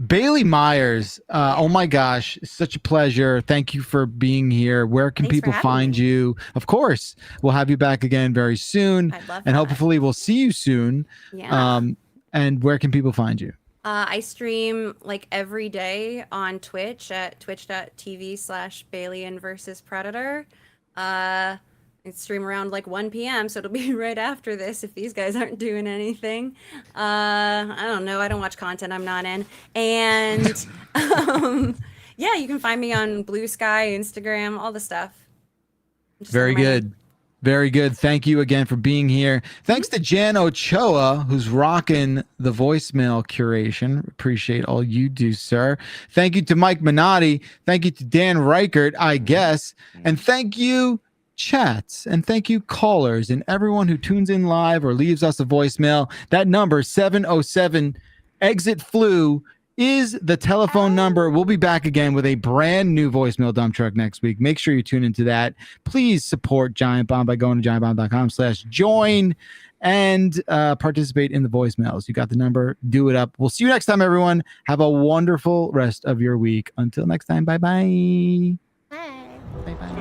Bailey Myers, oh my gosh, such a pleasure. Thank you for being here. Where can Thanks for people having find you? Of course, we'll have you back again very soon, I'd love and that. hopefully we'll see you soon. Yeah. And where can people find you? I stream like every day on Twitch at twitch.tv/Bailey versus Predator. I stream around like 1 p.m. so it'll be right after this if these guys aren't doing anything. I don't know. I don't watch content I'm not in. And yeah, you can find me on Blue Sky, Instagram, all the stuff. Just Very under my good. Very good. Thank you again for being here. Thanks to Jan Ochoa, who's rocking the voicemail curation. Appreciate all you do, sir. Thank you to Mike Minotti. Thank you to Dan Reichert, I guess. And thank you, chats. And thank you, callers, and everyone who tunes in live or leaves us a voicemail. That number, 707 exit flu, is the telephone number. We'll be back again with a brand new voicemail dump truck next week. Make sure you tune into that. Please support Giant Bomb by going to giantbomb.com/join and participate in the voicemails. You got the number. Do it up. We'll see you next time, everyone. Have a wonderful rest of your week. Until next time, bye-bye. Bye. Bye-bye.